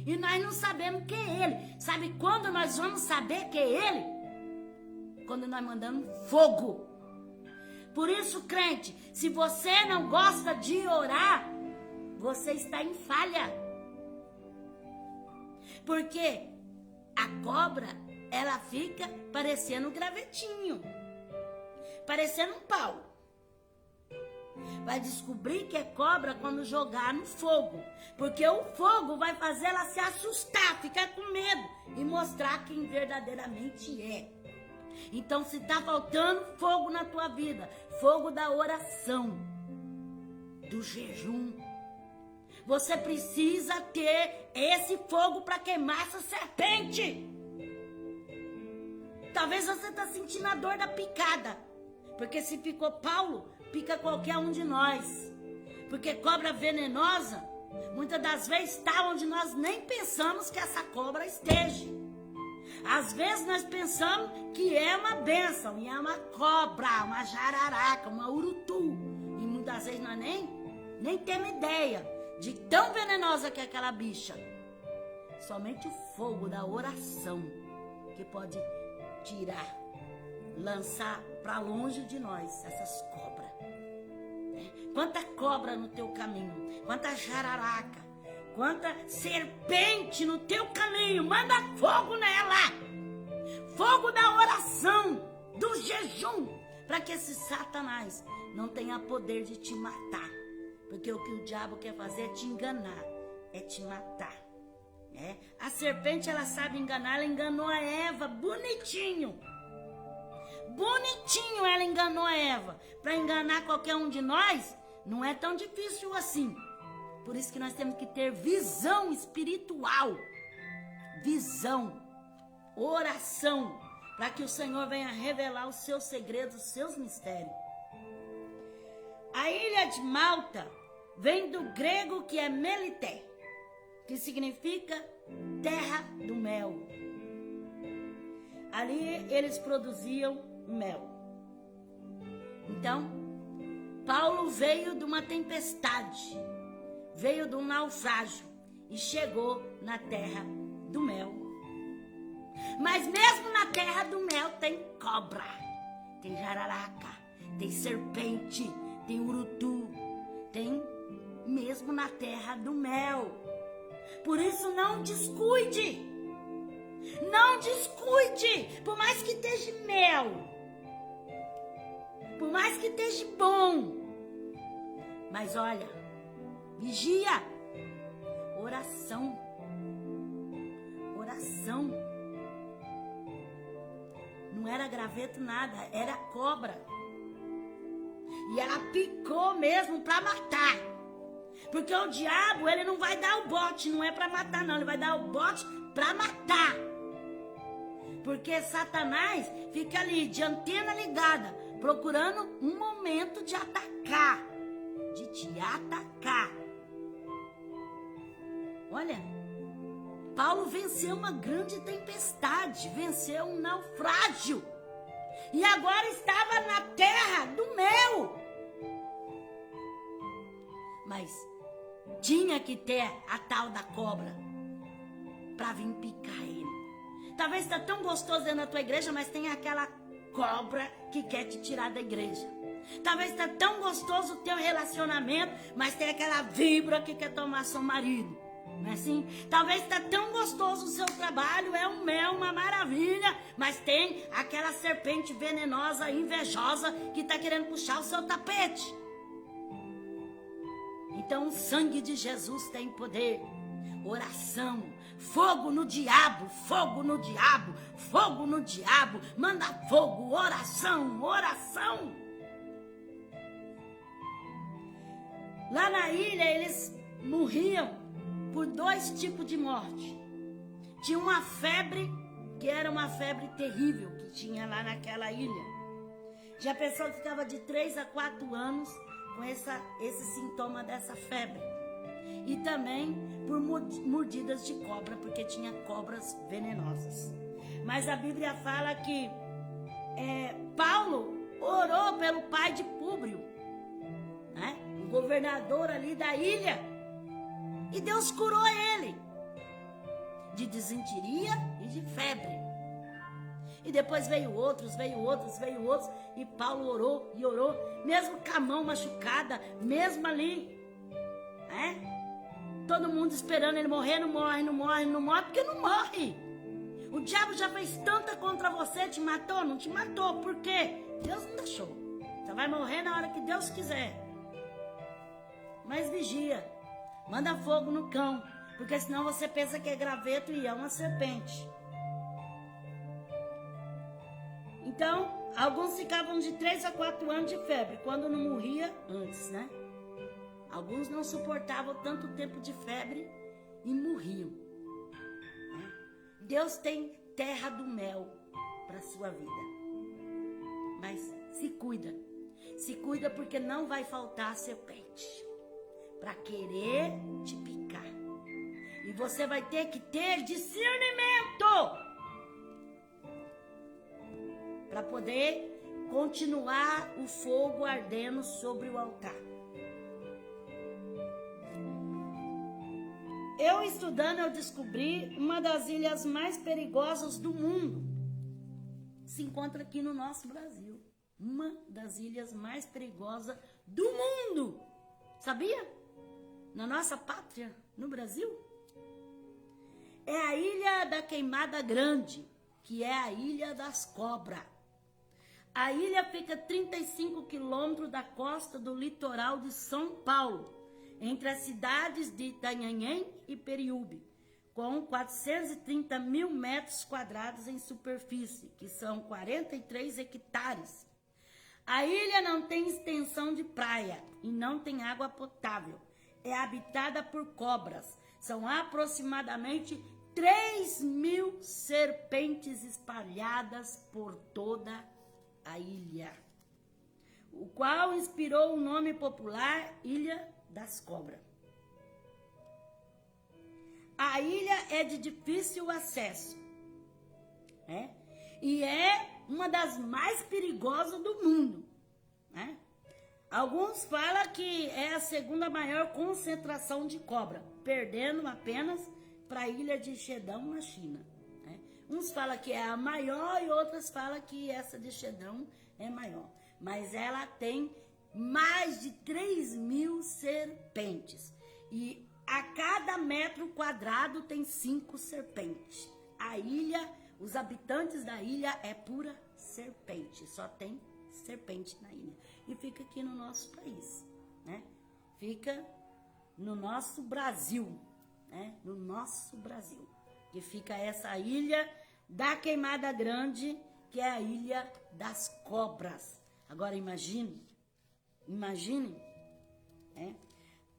E nós não sabemos quem é ele. Sabe quando nós vamos saber quem é ele? Quando nós mandamos fogo. Por isso, crente, se você não gosta de orar, você está em falha. Porque a cobra, ela fica parecendo um gravetinho. Parecendo um pau. Vai descobrir que é cobra quando jogar no fogo. Porque o fogo vai fazer ela se assustar, ficar com medo e mostrar quem verdadeiramente é. Então, se está faltando fogo na tua vida, fogo da oração, do jejum, você precisa ter esse fogo para queimar essa serpente. Talvez você está sentindo a dor da picada, porque se picou Paulo, pica qualquer um de nós. Porque cobra venenosa, muitas das vezes está onde nós nem pensamos que essa cobra esteja. Às vezes nós pensamos que é uma bênção, e é uma cobra, uma jararaca, uma urutu. E muitas vezes nós nem temos ideia de tão venenosa que é aquela bicha. Somente o fogo da oração que pode tirar, lançar para longe de nós essas cobras. Quanta cobra no teu caminho, quanta jararaca, quanta serpente no teu caminho, manda fogo nela. Fogo da oração, do jejum, para que esse Satanás não tenha poder de te matar. Porque o que o diabo quer fazer é te enganar, é te matar. A serpente, ela sabe enganar, ela enganou a Eva, bonitinho. Bonitinho ela enganou a Eva. Para enganar qualquer um de nós, não é tão difícil assim. Por isso que nós temos que ter visão espiritual. Visão, oração, para que o Senhor venha revelar os seus segredos, os seus mistérios. A ilha de Malta vem do grego que é Melité, que significa terra do mel. Ali eles produziam mel. Então, Paulo veio de uma tempestade, veio de um naufrágio e chegou na terra do mel. Mas mesmo na terra do mel tem cobra, tem jararaca, tem serpente, tem urutu, tem mesmo na terra do mel. Por isso não descuide, Não descuide, por mais que esteja mel, por mais que esteja bom. Mas olha, vigia, oração, oração. Não era graveto nada, era cobra. E ela picou mesmo para matar. Porque o diabo, ele não vai dar o bote, não é para matar não, ele vai dar o bote para matar. Porque Satanás fica ali de antena ligada, procurando um momento de atacar, de te atacar. Olha, Paulo venceu uma grande tempestade, venceu um naufrágio. E agora estava na terra do mel. Mas tinha que ter a tal da cobra para vir picar ele. Talvez está tão gostoso dentro da tua igreja, mas tem aquela cobra que quer te tirar da igreja. Talvez está tão gostoso o teu relacionamento, mas tem aquela víbora que quer tomar seu marido. Não é assim? Talvez está tão gostoso o seu trabalho, é um mel, uma maravilha, mas tem aquela serpente venenosa, invejosa, que está querendo puxar o seu tapete. Então o sangue de Jesus tem poder. Oração, fogo no diabo, fogo no diabo, fogo no diabo, manda fogo, oração, oração. Lá na ilha eles morriam por 2 tipos de morte. Tinha uma febre, que era uma febre terrível, que tinha lá naquela ilha. Já a pessoa ficava de 3 a 4 anos com esse sintoma dessa febre. E também por mordidas de cobra, porque tinha cobras venenosas. Mas a Bíblia fala que Paulo orou pelo pai de Públio, né? O governador ali da ilha. E Deus curou ele de disenteria e de febre. E depois veio outros. E Paulo orou e orou, mesmo com a mão machucada, mesmo ali. Todo mundo esperando ele morrer, não morre, porque não morre. O diabo já fez tanta contra você, te matou? Não te matou, por quê? Deus não deixou. Você vai morrer na hora que Deus quiser. Mas vigia. Manda fogo no cão, porque senão você pensa que é graveto e é uma serpente. Então, alguns ficavam de 3 a 4 anos de febre, quando não morria antes, né? Alguns não suportavam tanto tempo de febre e morriam. Deus tem terra do mel para a sua vida. Mas se cuida porque não vai faltar serpente para querer te picar. E você vai ter que ter discernimento para poder continuar o fogo ardendo sobre o altar. Eu estudando, eu descobri uma das ilhas mais perigosas do mundo. Se encontra aqui no nosso Brasil. Uma das ilhas mais perigosas do mundo. Sabia? Na nossa pátria, no Brasil. É a Ilha da Queimada Grande, que é a Ilha das Cobras. A ilha fica a 35 quilômetros da costa do litoral de São Paulo, entre as cidades de Itanhaém e Periúbe, com 430 mil metros quadrados em superfície, que são 43 hectares. A ilha não tem extensão de praia e não tem água potável. É habitada por cobras. São aproximadamente 3.000 serpentes espalhadas por toda a ilha, o qual inspirou o nome popular Ilha das Cobras. A ilha é de difícil acesso, e é uma das mais perigosas do mundo, né? Alguns falam que é a segunda maior concentração de cobra, perdendo apenas para a ilha de Shedão, na China. Né? Uns falam que é a maior e outros falam que essa de Shedão é maior. Mas ela tem mais de 3.000 serpentes. E a cada metro quadrado tem 5 serpentes. A ilha Os habitantes da ilha é pura serpente, só tem serpente na ilha. E fica aqui no nosso país, né? Fica no nosso Brasil, né? No nosso Brasil. Que fica essa ilha da Queimada Grande, que é a Ilha das Cobras. Agora imagine, né?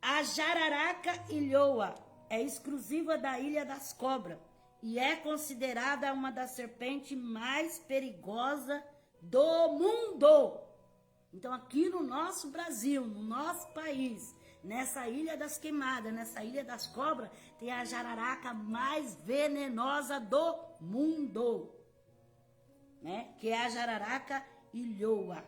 A jararaca ilhoa é exclusiva da Ilha das Cobras e é considerada uma das serpentes mais perigosas do mundo. Então aqui no nosso Brasil, no nosso país, nessa Ilha das Queimadas, nessa Ilha das Cobras, tem a jararaca mais venenosa do mundo, né? Que é a jararaca ilhoa.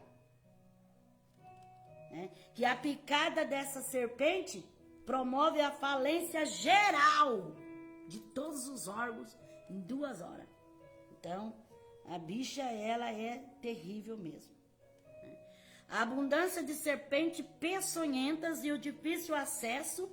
Né? Que a picada dessa serpente promove a falência geral de todos os órgãos em 2 horas. Então, a bicha, ela é terrível mesmo. A abundância de serpentes peçonhentas e o difícil acesso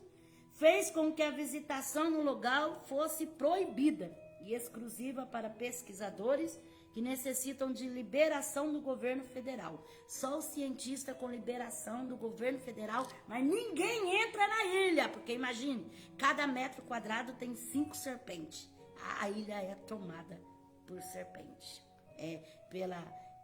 fez com que a visitação no lugar fosse proibida e exclusiva para pesquisadores que necessitam de liberação do governo federal. Só o cientista com liberação do governo federal, mas ninguém entra na ilha, porque imagine, cada metro quadrado tem 5 serpentes. A ilha é tomada por serpente.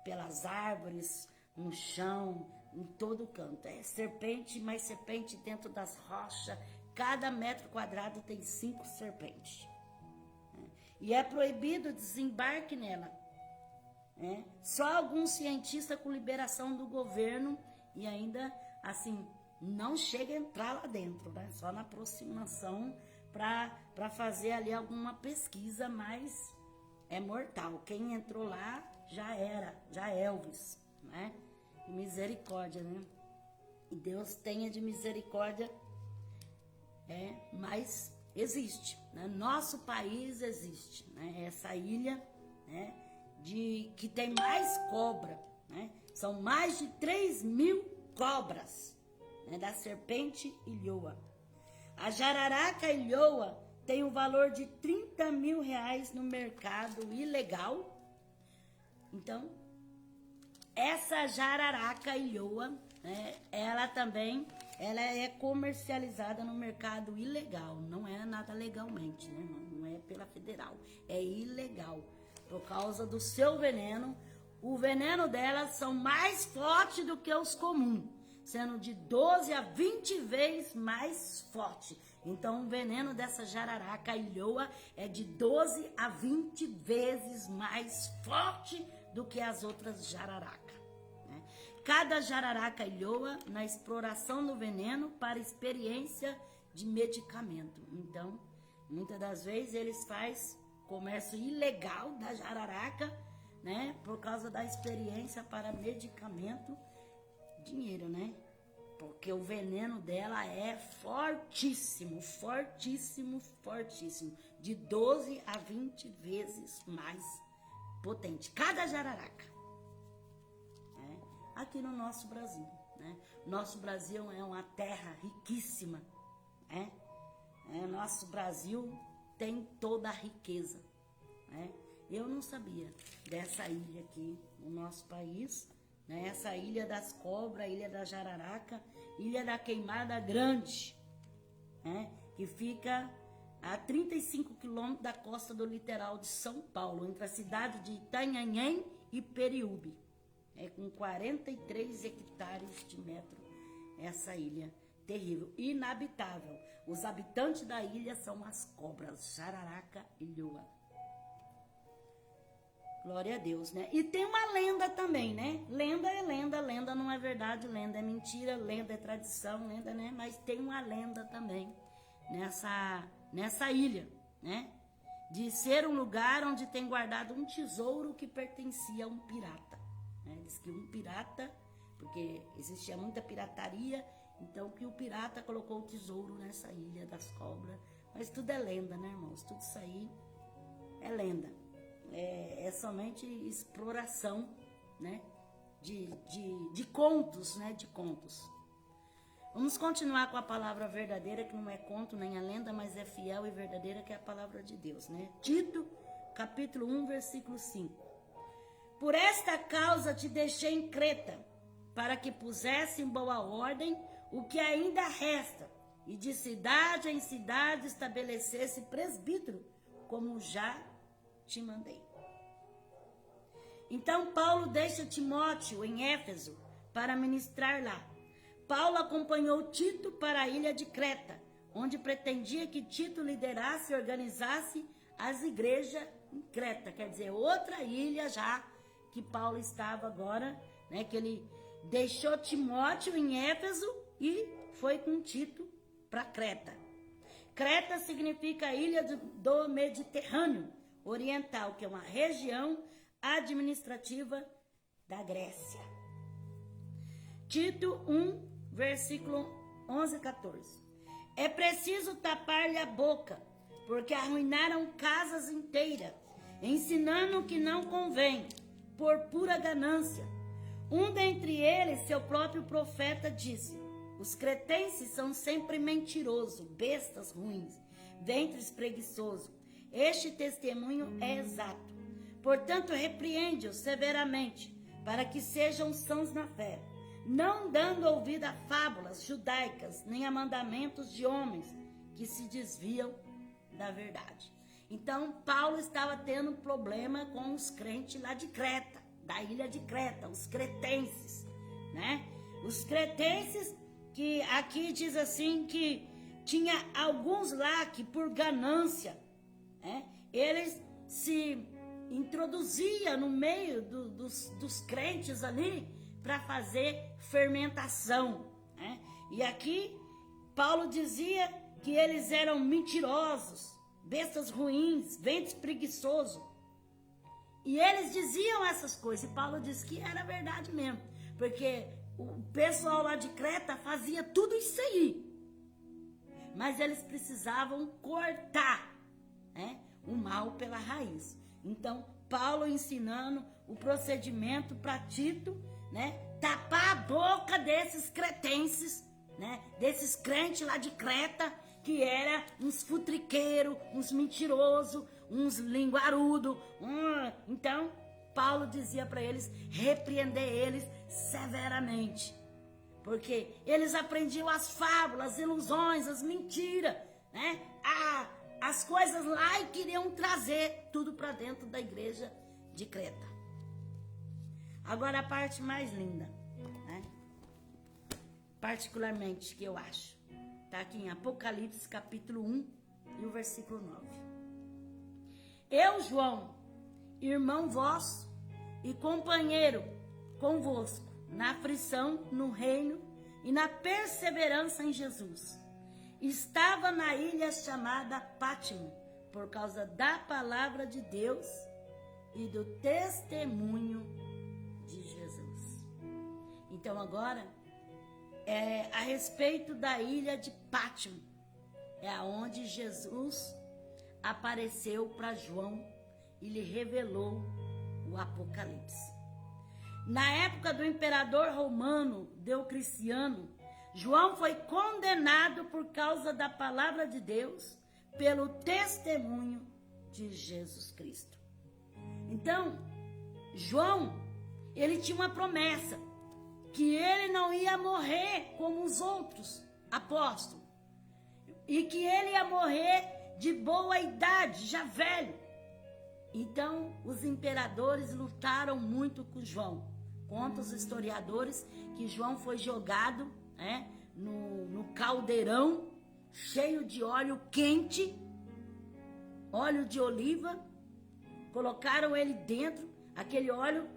Pelas árvores, no chão, em todo canto. É serpente, mais serpente dentro das rochas. Cada metro quadrado tem 5 serpentes. E é proibido desembarque nela. Só alguns cientistas com liberação do governo e ainda, assim, não chega a entrar lá dentro, né? Só na aproximação para fazer ali alguma pesquisa, mas é mortal. Quem entrou lá já era, já é Elvis, né? Misericórdia, né? E Deus tenha de misericórdia, mas existe, né? Nosso país existe, né? Essa ilha, né? Que tem mais cobra, né? São mais de 3.000 cobras, né? Da serpente ilhoa. A jararaca ilhoa tem o valor de R$30 mil no mercado ilegal. Então, essa jararaca ilhoa, né? Ela é comercializada no mercado ilegal, não é nada legalmente, né? Não é pela federal, é ilegal. Por causa do seu veneno, o veneno delas são mais fortes do que os comuns, sendo de 12 a 20 vezes mais forte. Então, o veneno dessa jararaca ilhoa é de 12 a 20 vezes mais forte do que as outras jararacas. Né? Cada jararaca ilhoa na exploração do veneno para experiência de medicamento. Então, muitas das vezes eles fazem comércio ilegal da jararaca, né? Por causa da experiência para medicamento, dinheiro, né? Porque o veneno dela é fortíssimo, fortíssimo, fortíssimo. De 12 a 20 vezes mais potente. Cada jararaca. Aqui no nosso Brasil, né? Nosso Brasil é uma terra riquíssima, né? Nosso Brasil tem toda a riqueza, né? Eu não sabia dessa ilha aqui no nosso país, né? Essa Ilha das Cobras, Ilha da Jararaca, Ilha da Queimada Grande, né? Que fica a 35 quilômetros da costa do litoral de São Paulo, entre a cidade de Itanhanhém e Periúbe, com 43 hectares de metro, essa ilha terrível, inabitável. Os habitantes da ilha são as cobras, jararaca e ilhoa. Glória a Deus, né? E tem uma lenda também, né? Lenda é lenda, lenda não é verdade, lenda é mentira, lenda é tradição, lenda, né? Mas tem uma lenda também nessa ilha, né? De ser um lugar onde tem guardado um tesouro que pertencia a um pirata. Né? Diz que um pirata, porque existia muita pirataria, então que o pirata colocou o tesouro nessa Ilha das Cobras. Mas tudo é lenda, né, irmãos? Tudo isso aí é lenda. É somente exploração, né? De contos, né? De contos. Vamos continuar com a palavra verdadeira, que não é conto nem é lenda, mas é fiel e verdadeira, que é a palavra de Deus, né? Tito, capítulo 1, versículo 5. Por esta causa te deixei em Creta, para que pusesse em boa ordem o que ainda resta, e de cidade em cidade estabelecesse presbítero, como já te mandei. Então Paulo deixa Timóteo em Éfeso para ministrar lá. Paulo acompanhou Tito para a ilha de Creta, onde pretendia que Tito liderasse e organizasse as igrejas em Creta, quer dizer, outra ilha já que Paulo estava agora, né, que ele deixou Timóteo em Éfeso e foi com Tito para Creta. Creta significa ilha do Mediterrâneo Oriental, que é uma região administrativa da Grécia. Tito 1, versículo 11 e 14. É preciso tapar-lhe a boca, porque arruinaram casas inteiras, ensinando o que não convém, por pura ganância. Um dentre eles, seu próprio profeta, disse: os cretenses são sempre mentirosos, bestas ruins, ventres preguiçosos. Este testemunho é exato. Portanto, repreende-os severamente, para que sejam sãos na fé, não dando ouvido a fábulas judaicas, nem a mandamentos de homens que se desviam da verdade. Então, Paulo estava tendo um problema com os crentes lá de Creta, da ilha de Creta, os cretenses, né? Os cretenses, que aqui diz assim que tinha alguns lá que por ganância, né, eles se introduziam no meio dos crentes ali para fazer fermentação, né? E aqui Paulo dizia que eles eram mentirosos, bestas ruins, ventres preguiçosos. E eles diziam essas coisas, e Paulo disse que era verdade mesmo, porque o pessoal lá de Creta fazia tudo isso aí, mas eles precisavam cortar, né, o mal pela raiz. Então, Paulo ensinando o procedimento para Tito, né, tapar a boca desses cretenses, né, desses crentes lá de Creta, que era uns futriqueiros, uns mentirosos, uns linguarudos. Então, Paulo dizia para eles repreender eles severamente, porque eles aprendiam as fábulas, as ilusões, as mentiras, né? As coisas lá, e queriam trazer tudo para dentro da igreja de Creta. Agora a parte mais linda, né? Particularmente que eu acho, está aqui em Apocalipse capítulo 1 e o versículo 9. Eu, João, irmão vosso e companheiro convosco, na aflição, no reino e na perseverança em Jesus, estava na ilha chamada Pátimo, por causa da palavra de Deus e do testemunho de Jesus. Então agora, a respeito da ilha de Pátimo, é aonde Jesus apareceu para João e lhe revelou o Apocalipse. Na época do imperador romano Diocleciano, João foi condenado por causa da palavra de Deus, pelo testemunho de Jesus Cristo. Então, João, ele tinha uma promessa, que ele não ia morrer como os outros apóstolos, e que ele ia morrer de boa idade, já velho. Então, os imperadores lutaram muito com João. Conta os historiadores que João foi jogado, né, no caldeirão, cheio de óleo quente, óleo de oliva. Colocaram ele dentro, aquele óleo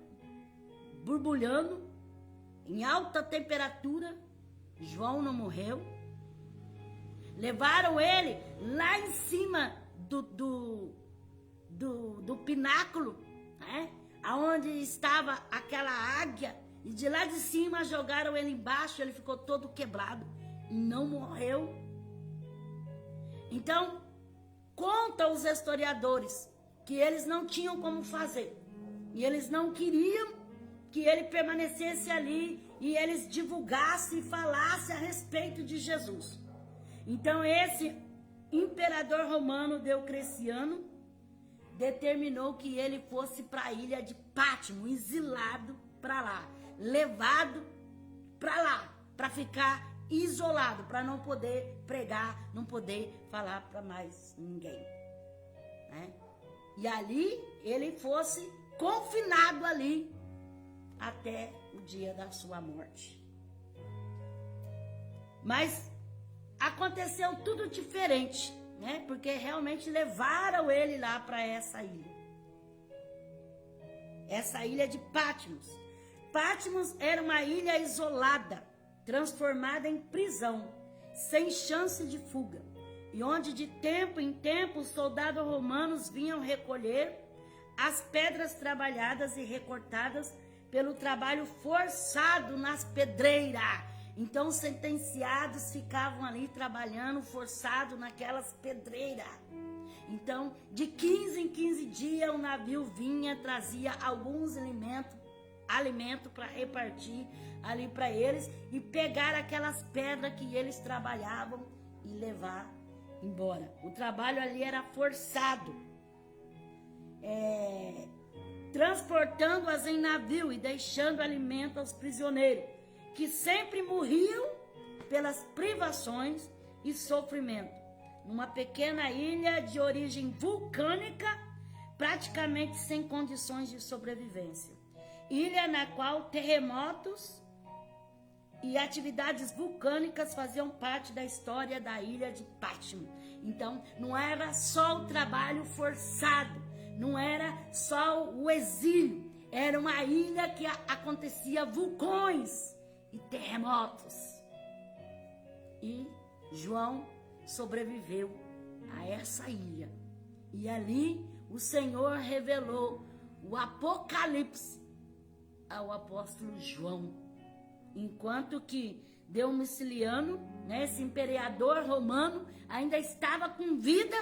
borbulhando, em alta temperatura. João não morreu. Levaram ele lá em cima do pináculo, né? Aonde estava aquela águia, e de lá de cima jogaram ele embaixo. Ele ficou todo quebrado e não morreu. Então, conta os historiadores que eles não tinham como fazer, e eles não queriam que ele permanecesse ali e eles divulgassem e falassem a respeito de Jesus. Então esse imperador romano Diocleciano determinou que ele fosse para a ilha de Pátimo, exilado para lá, levado para lá, para ficar isolado, para não poder pregar, não poder falar para mais ninguém, né? E ali ele fosse confinado ali até o dia da sua morte. Mas aconteceu tudo diferente, né? Porque realmente levaram ele lá para essa ilha de Patmos. Patmos era uma ilha isolada, transformada em prisão, sem chance de fuga, e onde de tempo em tempo os soldados romanos vinham recolher as pedras trabalhadas e recortadas pelo trabalho forçado nas pedreiras. Então os sentenciados ficavam ali trabalhando forçado naquelas pedreiras. Então, de 15 em 15 dias o navio vinha, trazia alguns alimento para repartir ali para eles e pegar aquelas pedras que eles trabalhavam e levar embora. O trabalho ali era forçado, transportando-as em navio e deixando alimento aos prisioneiros, que sempre morriam pelas privações e sofrimento. Numa pequena ilha de origem vulcânica, praticamente sem condições de sobrevivência. Ilha na qual terremotos e atividades vulcânicas faziam parte da história da ilha de Patmos. Então, não era só o trabalho forçado, não era só o exílio, era uma ilha que acontecia vulcões e terremotos. E João sobreviveu a essa ilha. E ali o Senhor revelou o Apocalipse ao apóstolo João. Enquanto que Domiciliano, né, esse imperador romano, ainda estava com vida,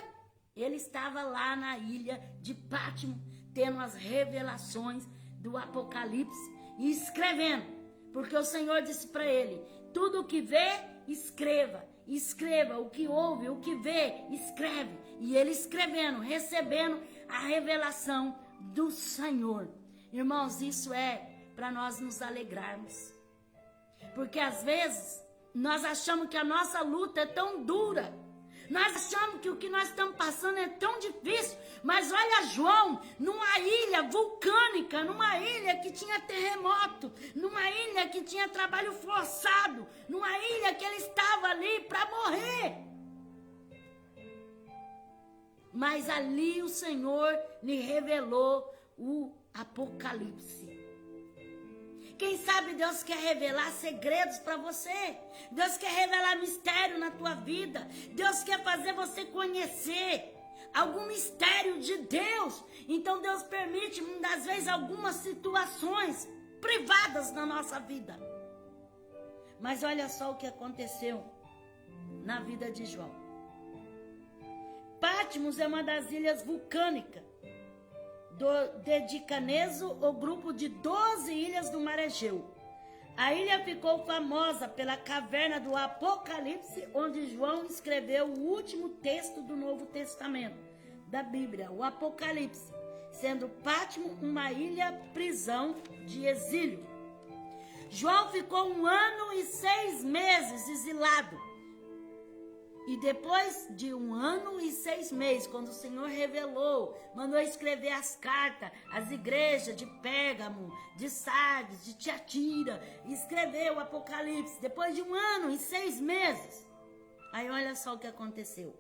ele estava lá na ilha de Patmos, tendo as revelações do Apocalipse e escrevendo, porque o Senhor disse para ele: tudo o que vê, escreva, escreva, o que ouve, o que vê, escreve. E ele escrevendo, recebendo a revelação do Senhor. Irmãos, isso é para nós nos alegrarmos, porque às vezes nós achamos que a nossa luta é tão dura, nós achamos que o que nós estamos passando é tão difícil, mas olha João, numa ilha vulcânica, numa ilha que tinha terremoto, numa ilha que tinha trabalho forçado, numa ilha que ele estava ali para morrer. Mas ali o Senhor lhe revelou o Apocalipse. Quem sabe Deus quer revelar segredos para você. Deus quer revelar mistério na tua vida. Deus quer fazer você conhecer algum mistério de Deus. Então Deus permite, muitas vezes, algumas situações privadas na nossa vida. Mas olha só o que aconteceu na vida de João. Patmos é uma das ilhas vulcânicas de Dicaneso, o grupo de 12 ilhas do Mar Egeu. A ilha ficou famosa pela caverna do Apocalipse, onde João escreveu o último texto do Novo Testamento, da Bíblia, o Apocalipse, sendo Patmos uma ilha prisão de exílio. João ficou 1 ano e 6 meses exilado. E depois de 1 ano e 6 meses, quando o Senhor revelou, mandou escrever as cartas às igrejas de Pérgamo, de Sardes, de Tiatira, escreveu o Apocalipse, depois de 1 ano e 6 meses. Aí olha só o que aconteceu.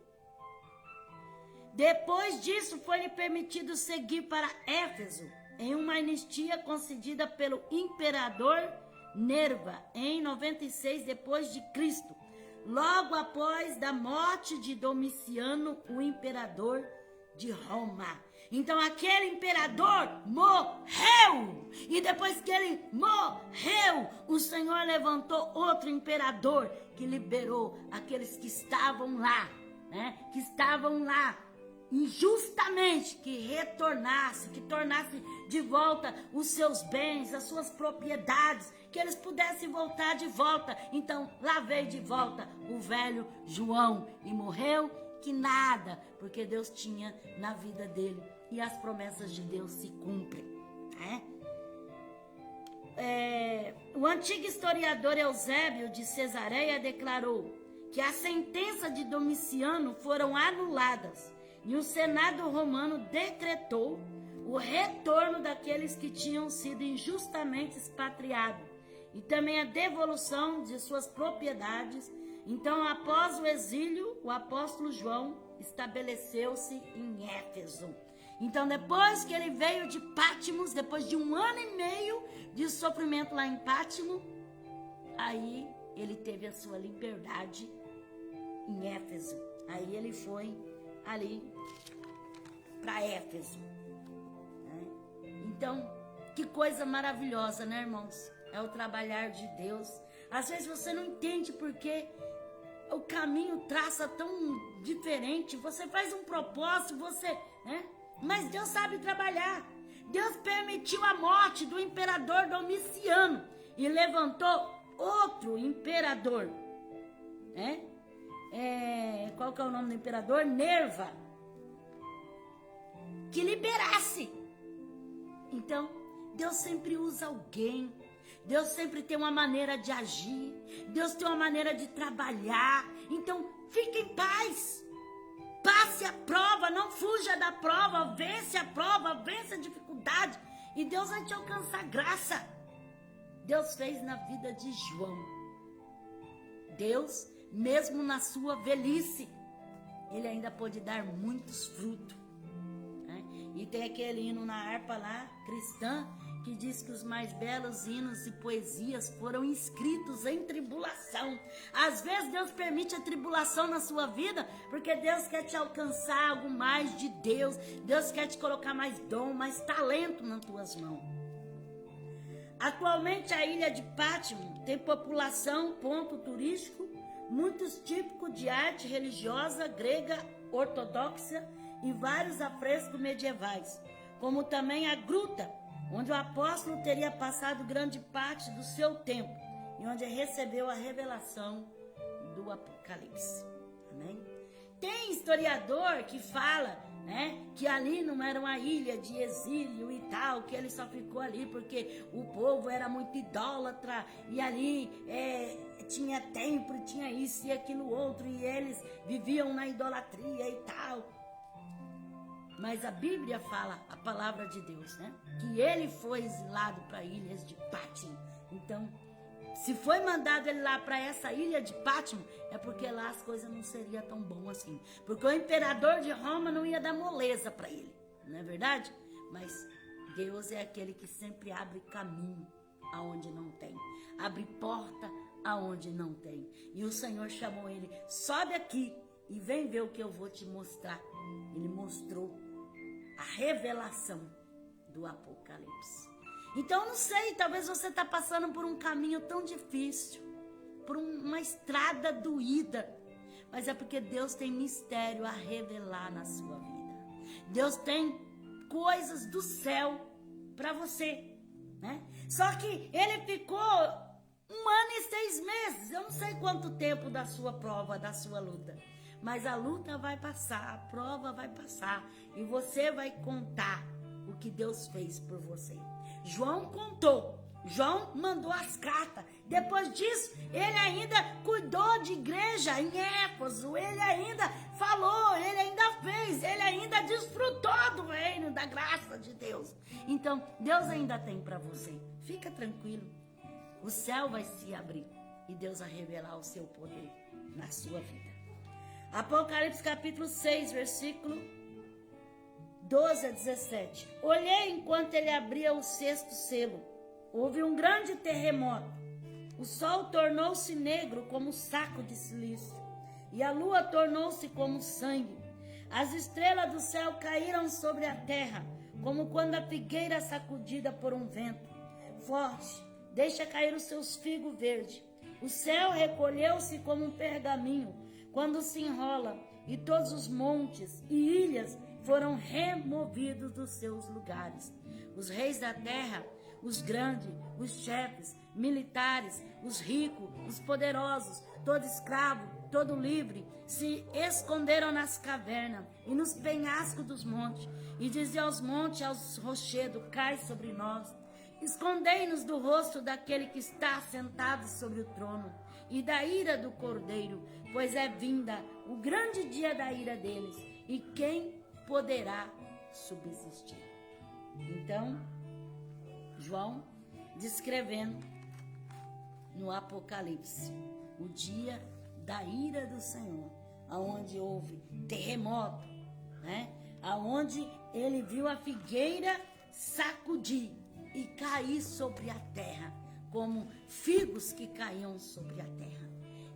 Depois disso, foi-lhe permitido seguir para Éfeso, em uma anistia concedida pelo imperador Nerva, em 96 depois de Cristo. Logo após da morte de Domiciano, o imperador de Roma. Então aquele imperador morreu. E depois que ele morreu, o Senhor levantou outro imperador que liberou aqueles que estavam lá, né? Que estavam lá injustamente, que retornasse, que tornasse de volta os seus bens, as suas propriedades, que eles pudessem voltar de volta. Então lá veio de volta o velho João e morreu que nada, porque Deus tinha na vida dele e as promessas de Deus se cumprem, né? O antigo historiador Eusébio de Cesareia declarou que a sentença de Domiciano foram anuladas e o Senado romano decretou o retorno daqueles que tinham sido injustamente expatriados e também a devolução de suas propriedades. Então, após o exílio, o apóstolo João estabeleceu-se em Éfeso. Então, depois que ele veio de Pátimos, depois de 1 ano e meio de sofrimento lá em Pátimos, aí ele teve a sua liberdade em Éfeso. Aí ele foi ali para Éfeso. Então, que coisa maravilhosa, né, irmãos? É o trabalhar de Deus. Às vezes você não entende porque o caminho traça tão diferente. Você faz um propósito, né? Mas Deus sabe trabalhar. Deus permitiu a morte do imperador Domiciano e levantou outro imperador, né? Qual que é o nome do imperador? Nerva. Que liberasse. Então, Deus sempre usa alguém. Deus sempre tem uma maneira de agir. Deus tem uma maneira de trabalhar. Então, fique em paz. Passe a prova, não fuja da prova. Vence a prova, vence a dificuldade. E Deus vai te alcançar graça. Deus fez na vida de João. Deus, mesmo na sua velhice, ele ainda pôde dar muitos frutos. E tem aquele hino na harpa lá, cristã, que diz que os mais belos hinos e poesias foram escritos em tribulação. Às vezes Deus permite a tribulação na sua vida, porque Deus quer te alcançar algo mais de Deus. Deus quer te colocar mais dom, mais talento nas tuas mãos. Atualmente a ilha de Pátimos tem população, ponto turístico, muitos típicos de arte religiosa grega ortodoxa, e vários afrescos medievais, como também a gruta, onde o apóstolo teria passado grande parte do seu tempo, e onde recebeu a revelação do Apocalipse. Amém? Tem historiador que fala, né, que ali não era uma ilha de exílio e tal, que ele só ficou ali porque o povo era muito idólatra, e ali tinha templo, tinha isso e aquilo outro, e eles viviam na idolatria e tal. Mas a Bíblia fala, a palavra de Deus, né? Que ele foi exilado para ilhas de Pátimos. Então, se foi mandado ele lá para essa ilha de Pátimos, é porque lá as coisas não seriam tão boas assim. Porque o imperador de Roma não ia dar moleza para ele. Não é verdade? Mas Deus é aquele que sempre abre caminho aonde não tem. Abre porta aonde não tem. E o Senhor chamou ele, sobe aqui e vem ver o que eu vou te mostrar. Ele mostrou a revelação do Apocalipse. Então, não sei, talvez você está passando por um caminho tão difícil, por uma estrada doída, mas é porque Deus tem mistério a revelar na sua vida. Deus tem coisas do céu para você, né? Só que ele ficou 1 ano e 6 meses, eu não sei quanto tempo da sua prova, da sua luta. Mas a luta vai passar, a prova vai passar, e você vai contar o que Deus fez por você. João contou, João mandou as cartas. Depois disso, ele ainda cuidou de igreja em Éfeso, ele ainda falou, ele ainda fez, ele ainda desfrutou do reino, da graça de Deus. Então, Deus ainda tem para você. Fica tranquilo, o céu vai se abrir e Deus vai revelar o seu poder na sua vida. Apocalipse capítulo 6, versículo 12 a 17. Olhei enquanto ele abria o 6º selo. Houve um grande terremoto. O sol tornou-se negro como saco de silício, e a lua tornou-se como sangue. As estrelas do céu caíram sobre a terra, como quando a figueira é sacudida por um vento forte deixa cair os seus figos verdes. O céu recolheu-se como um pergaminho, quando se enrola, e todos os montes e ilhas foram removidos dos seus lugares. Os reis da terra, os grandes, os chefes, militares, os ricos, os poderosos, todo escravo, todo livre, se esconderam nas cavernas e nos penhascos dos montes, e diziam aos montes, aos rochedos, cai sobre nós. Escondei-nos do rosto daquele que está sentado sobre o trono e da ira do Cordeiro, pois é vinda o grande dia da ira deles, e quem poderá subsistir? Então, João descrevendo no Apocalipse o dia da ira do Senhor, aonde houve terremoto, né? Aonde ele viu a figueira sacudir e cair sobre a terra, como figos que caíam sobre a terra.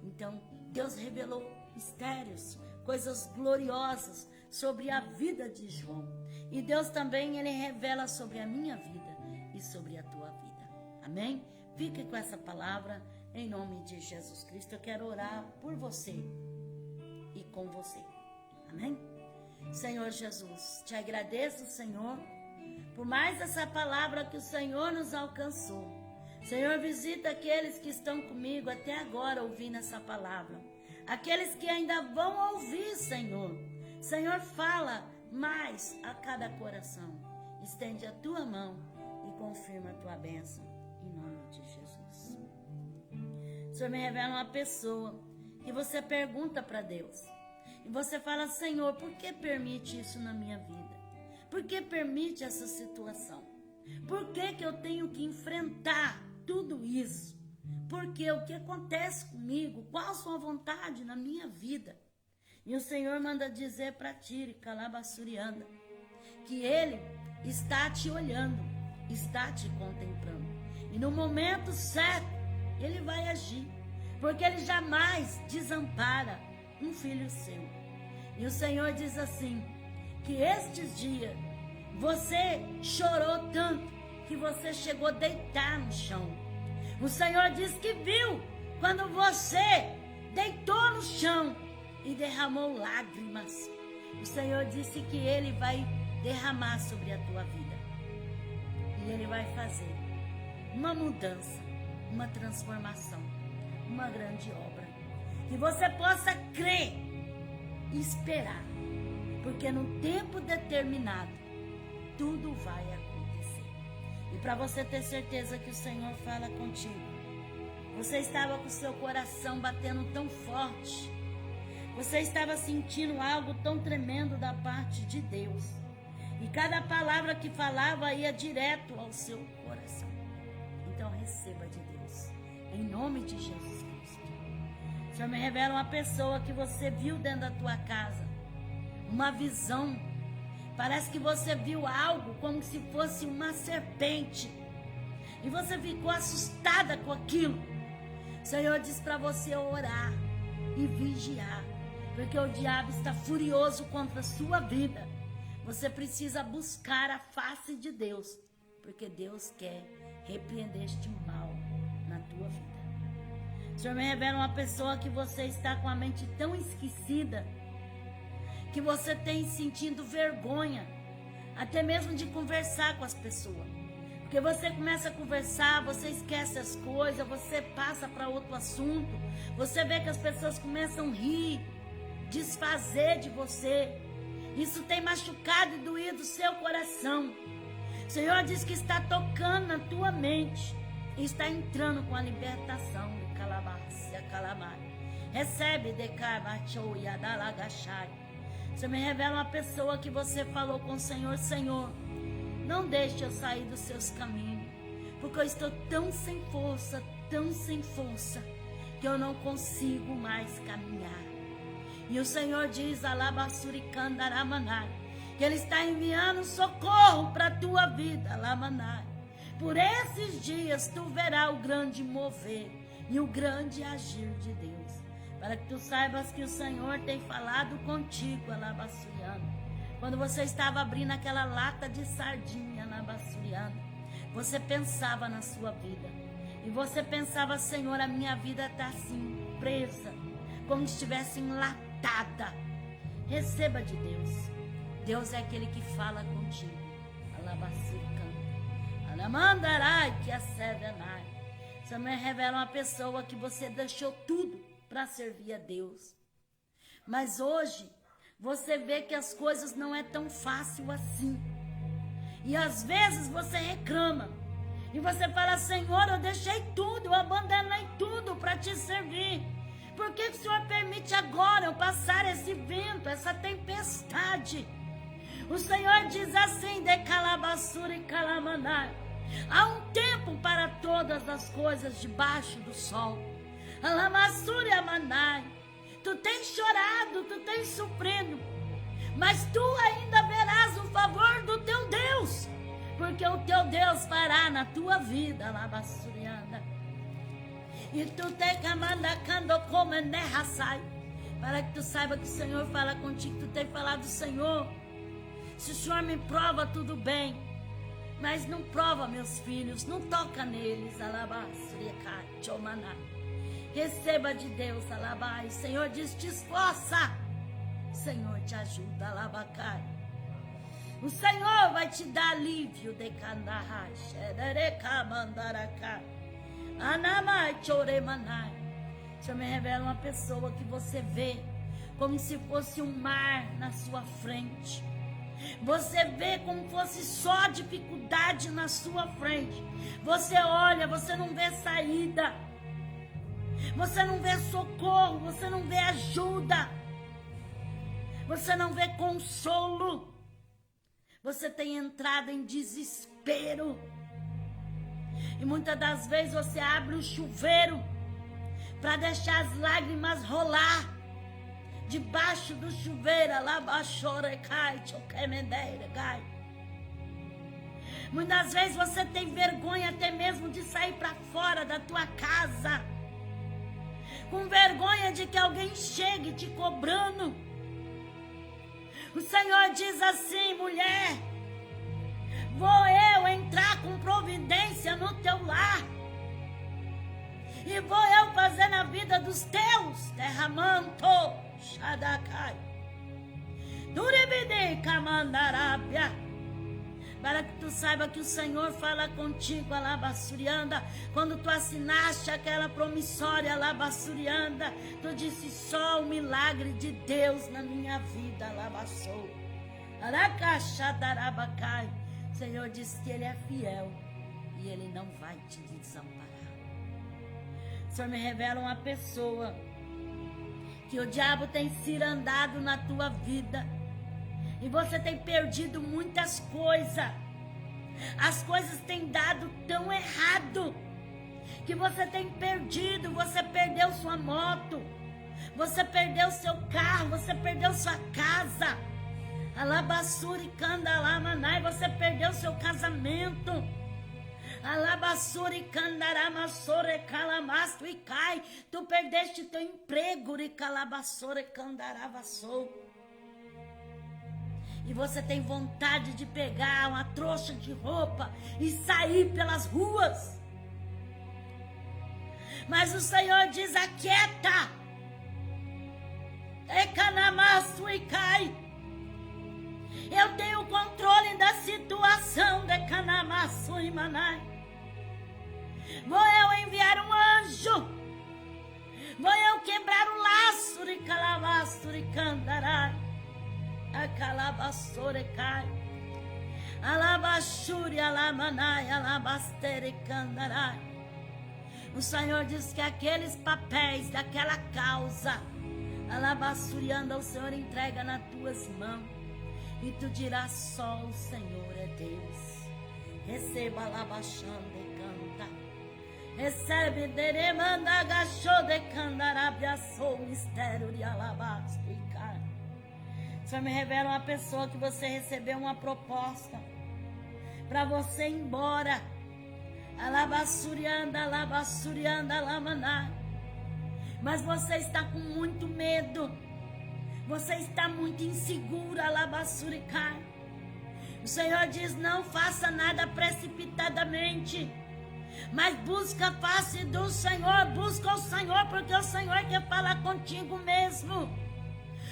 Então, Deus revelou mistérios, coisas gloriosas sobre a vida de João. E Deus também, ele revela sobre a minha vida e sobre a tua vida. Amém? Fique com essa palavra em nome de Jesus Cristo. Eu quero orar por você e com você. Amém? Senhor Jesus, te agradeço, Senhor, por mais essa palavra que o Senhor nos alcançou. Senhor, visita aqueles que estão comigo até agora ouvindo essa palavra. Aqueles que ainda vão ouvir, Senhor. Senhor, fala mais a cada coração. Estende a tua mão e confirma a tua bênção. Em nome de Jesus. O Senhor me revela uma pessoa que você pergunta para Deus. E você fala, Senhor, por que permite isso na minha vida? Por que permite essa situação? Por que eu tenho que enfrentar tudo isso? Porque o que acontece comigo? Qual a sua vontade na minha vida? E o Senhor manda dizer para ti, Calabassurianda, que Ele está te olhando, está te contemplando. E no momento certo, Ele vai agir. Porque Ele jamais desampara um filho seu. E o Senhor diz assim, que estes dias você chorou tanto que você chegou a deitar no chão. O Senhor diz que viu quando você deitou no chão e derramou lágrimas. O Senhor disse que Ele vai derramar sobre a tua vida. E Ele vai fazer uma mudança, uma transformação, uma grande obra. Que você possa crer e esperar. Porque no tempo determinado, tudo vai acontecer. E para você ter certeza que o Senhor fala contigo, você estava com o seu coração batendo tão forte, você estava sentindo algo tão tremendo da parte de Deus, e cada palavra que falava ia direto ao seu coração. Então receba de Deus, em nome de Jesus Cristo. O Senhor me revela uma pessoa que você viu dentro da tua casa, uma visão. Parece que você viu algo como se fosse uma serpente. E você ficou assustada com aquilo. O Senhor diz para você orar e vigiar. Porque o diabo está furioso contra a sua vida. Você precisa buscar a face de Deus. Porque Deus quer repreender este mal na tua vida. O Senhor me revela uma pessoa que você está com a mente tão esquecida, que você tem sentindo vergonha, até mesmo de conversar com as pessoas. Porque você começa a conversar, você esquece as coisas, você passa para outro assunto, você vê que as pessoas começam a rir, desfazer de você. Isso tem machucado e doído o seu coração. O Senhor diz que está tocando na tua mente e está entrando com a libertação de calabácia, calamar. Recebe de cabachou e adalagachai. Você me revela uma pessoa que você falou com o Senhor, Senhor, não deixe eu sair dos seus caminhos, porque eu estou tão sem força, que eu não consigo mais caminhar. E o Senhor diz, Alabassuricandaраmanai, que Ele está enviando socorro para a tua vida, Alamanai. Por esses dias tu verás o grande mover e o grande agir de Deus. Para que tu saibas que o Senhor tem falado contigo, Alabassuriano. Quando você estava abrindo aquela lata de sardinha, Alabassuriano, você pensava na sua vida. E você pensava, Senhor, a minha vida está assim, presa, como se estivesse enlatada. Receba de Deus. Deus é aquele que fala contigo. Alabassuriano. Alamandarai que a sevenai. Você me revela uma pessoa que você deixou tudo para servir a Deus. Mas hoje, você vê que as coisas não é tão fácil assim. E às vezes você reclama. E você fala, Senhor, eu deixei tudo, eu abandonei tudo para te servir. Por que o Senhor permite agora eu passar esse vento, essa tempestade? O Senhor diz assim, de calabassura e calamanai. Há um tempo para todas as coisas debaixo do sol. Alamassura e amanai. Tu tens chorado, tu tens sofrido, mas tu ainda verás o favor do teu Deus, porque o teu Deus fará na tua vida, alabassurianda. E tu te camandacando como nerraçai, para que tu saiba que o Senhor fala contigo. Tu tem falado, Senhor, se o Senhor me prova, tudo bem, mas não prova meus filhos, não toca neles, alabassuriacai, chomanai. Receba de Deus, alabai. O Senhor diz, te esforça. O Senhor te ajuda, alabacai. O Senhor vai te dar alívio de candahai, xerereca mandaracai, anamai choremanai. O Senhor me revela uma pessoa que você vê como se fosse um mar na sua frente. Você vê como fosse só dificuldade na sua frente. Você olha, você não vê saída. Você não vê socorro, você não vê ajuda, você não vê consolo, você tem entrado em desespero. E muitas das vezes você abre o chuveiro para deixar as lágrimas rolar debaixo do chuveiro. Muitas vezes você tem vergonha até mesmo de sair para fora da tua casa, com vergonha de que alguém chegue te cobrando. O Senhor diz assim, mulher, vou eu entrar com providência no teu lar, e vou eu fazer na vida dos teus, derramando, Shadakai, Duribide Kamandarabia. Para que tu saiba que o Senhor fala contigo, alabassurianda. Quando tu assinaste aquela promissória, alabassurianda, tu disse, só o milagre de Deus na minha vida, alabassou. Aracaxadarabacai. O Senhor disse que Ele é fiel e Ele não vai te desamparar. O Senhor me revela uma pessoa que o diabo tem cirandado na tua vida. E você tem perdido muitas coisas. As coisas têm dado tão errado que você tem perdido. Você perdeu sua moto, você perdeu seu carro, você perdeu sua casa. Alabassuri candalamanai, você perdeu seu casamento. Alabassuri candaramassore calamasto e cai. Tu perdeste teu emprego, e calabassore candaravassou. E você tem vontade de pegar uma trouxa de roupa e sair pelas ruas. Mas o Senhor diz, aquieta. Ecanamaço e cai. Eu tenho o controle da situação, de Canamaço e Manai. Vou eu enviar um anjo. Vou eu quebrar o laço de Calamaço e Candarai. A calabassore cai, alabachuri, alamanai, alabastere, candarai. O Senhor diz que aqueles papéis daquela causa, alabassurianda, o Senhor entrega nas tuas mãos. E tu dirás, só o Senhor é Deus. Receba alabachando e canta. Recebe deremanda, agachou de candarabia, sou o mistério de alabastro e cai. O Senhor me revela uma pessoa que você recebeu uma proposta para você ir embora. Alabassurianda, alamanai. Mas você está com muito medo. Você está muito insegura, alabassuricai. O Senhor diz, não faça nada precipitadamente, mas busca a face do Senhor. Busca o Senhor, porque o Senhor quer falar contigo mesmo.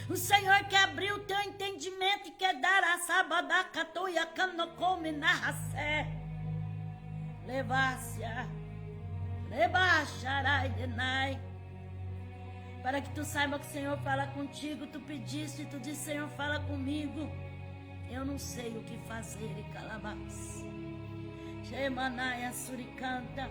O Senhor quer abrir o teu entendimento e quer dar a sabadacatoia canocome na racé. Levácia, lebaxarai denai. para que tu saiba que o Senhor fala contigo. Tu pediste e tu disse, Senhor, fala comigo. Eu não sei o que fazer, e calabás. Shemanaia suricanta.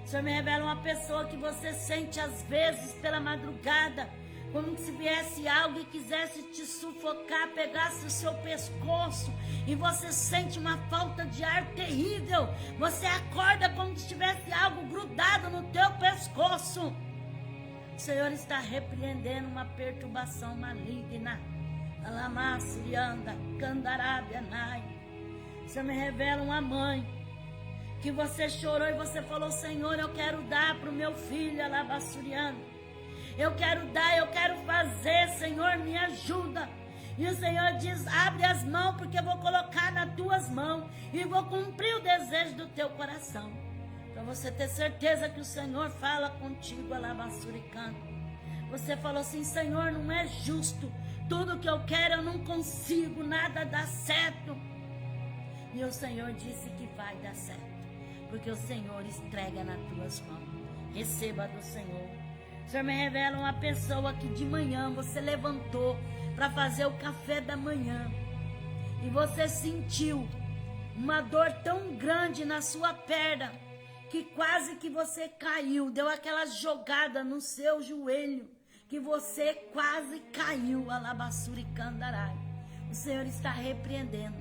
O Senhor me revela uma pessoa que você sente às vezes pela madrugada, como se viesse algo e quisesse te sufocar, pegasse o seu pescoço e você sente uma falta de ar terrível. Você acorda como se tivesse algo grudado no teu pescoço. O Senhor está repreendendo uma perturbação maligna. Alamasurianda, Candarabianai. O Senhor me revela uma mãe que você chorou e você falou, Senhor, eu quero dar para o meu filho, Alabassurianda. Eu quero dar, eu quero fazer, Senhor, me ajuda. E o Senhor diz, abre as mãos, porque eu vou colocar nas tuas mãos e vou cumprir o desejo do teu coração. Para você ter certeza que o Senhor fala contigo, Alabassuricano. Você falou assim, Senhor, não é justo. Tudo que eu quero eu não consigo, nada dá certo. E o Senhor disse que vai dar certo, porque o Senhor entrega nas tuas mãos. Receba do Senhor. O Senhor me revela uma pessoa que de manhã você levantou para fazer o café da manhã e você sentiu uma dor tão grande na sua perna que quase que você caiu, deu aquela jogada no seu joelho que você quase caiu, Alabassuri Candarai. O Senhor está repreendendo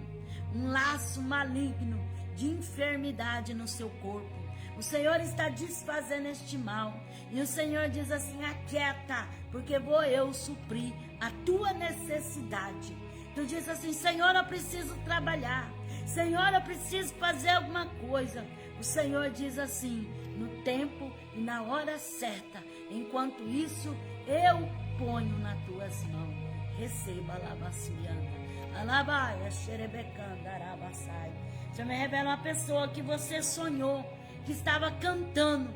um laço maligno de enfermidade no seu corpo. O Senhor está desfazendo este mal. E o Senhor diz assim, aquieta, porque vou eu suprir a tua necessidade. Tu diz assim, Senhor, eu preciso trabalhar. Senhor, eu preciso fazer alguma coisa. O Senhor diz assim, no tempo e na hora certa. Enquanto isso, eu ponho nas tuas mãos. Receba, Alabassurianda. Alabaia, xerebecanda, arabassai. Já me revela uma pessoa que você sonhou, que estava cantando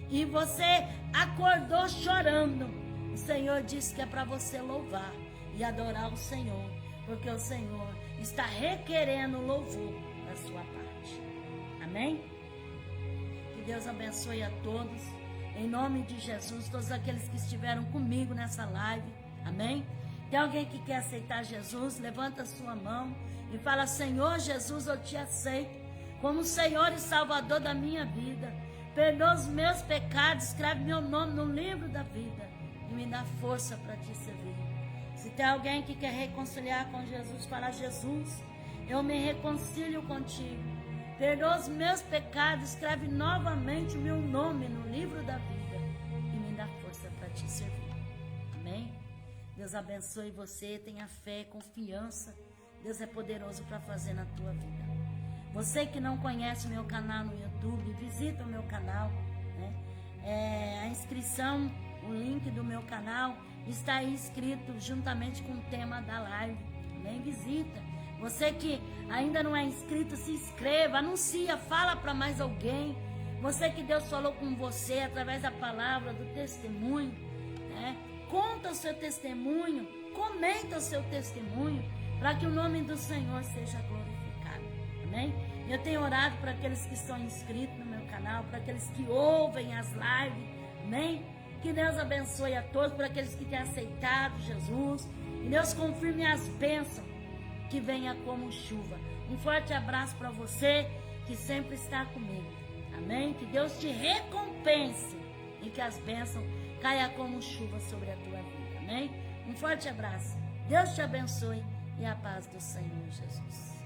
e você acordou chorando. O Senhor disse que é para você louvar e adorar o Senhor, porque o Senhor está requerendo louvor da sua parte. Amém? Que Deus abençoe a todos, em nome de Jesus, todos aqueles que estiveram comigo nessa live. Amém? Tem alguém que quer aceitar Jesus? Levanta a sua mão e fala, Senhor Jesus, eu te aceito como Senhor e Salvador da minha vida. Perdoa os meus pecados, escreve meu nome no livro da vida e me dá força para te servir. Se tem alguém que quer reconciliar com Jesus, fala, Jesus, eu me reconcilio contigo. Perdoa os meus pecados, escreve novamente o meu nome no livro da vida e me dá força para te servir. Amém? Deus abençoe você, tenha fé, confiança. Deus é poderoso para fazer na tua vida. Você que não conhece o meu canal no YouTube, visita o meu canal, né? A inscrição, o link do meu canal está aí escrito juntamente com o tema da live. Também visita. Você que ainda não é inscrito, se inscreva, anuncia, fala para mais alguém. Você que Deus falou com você através da palavra, do testemunho, né? Conta o seu testemunho, comenta o seu testemunho, para que o nome do Senhor seja glorificado. Amém? Eu tenho orado para aqueles que estão inscritos no meu canal, para aqueles que ouvem as lives. Amém? Que Deus abençoe a todos, para aqueles que têm aceitado Jesus. E Deus confirme as bênçãos que venha como chuva. Um forte abraço para você que sempre está comigo. Amém? Que Deus te recompense e que as bênçãos caiam como chuva sobre a tua vida. Amém? Um forte abraço. Deus te abençoe e a paz do Senhor Jesus.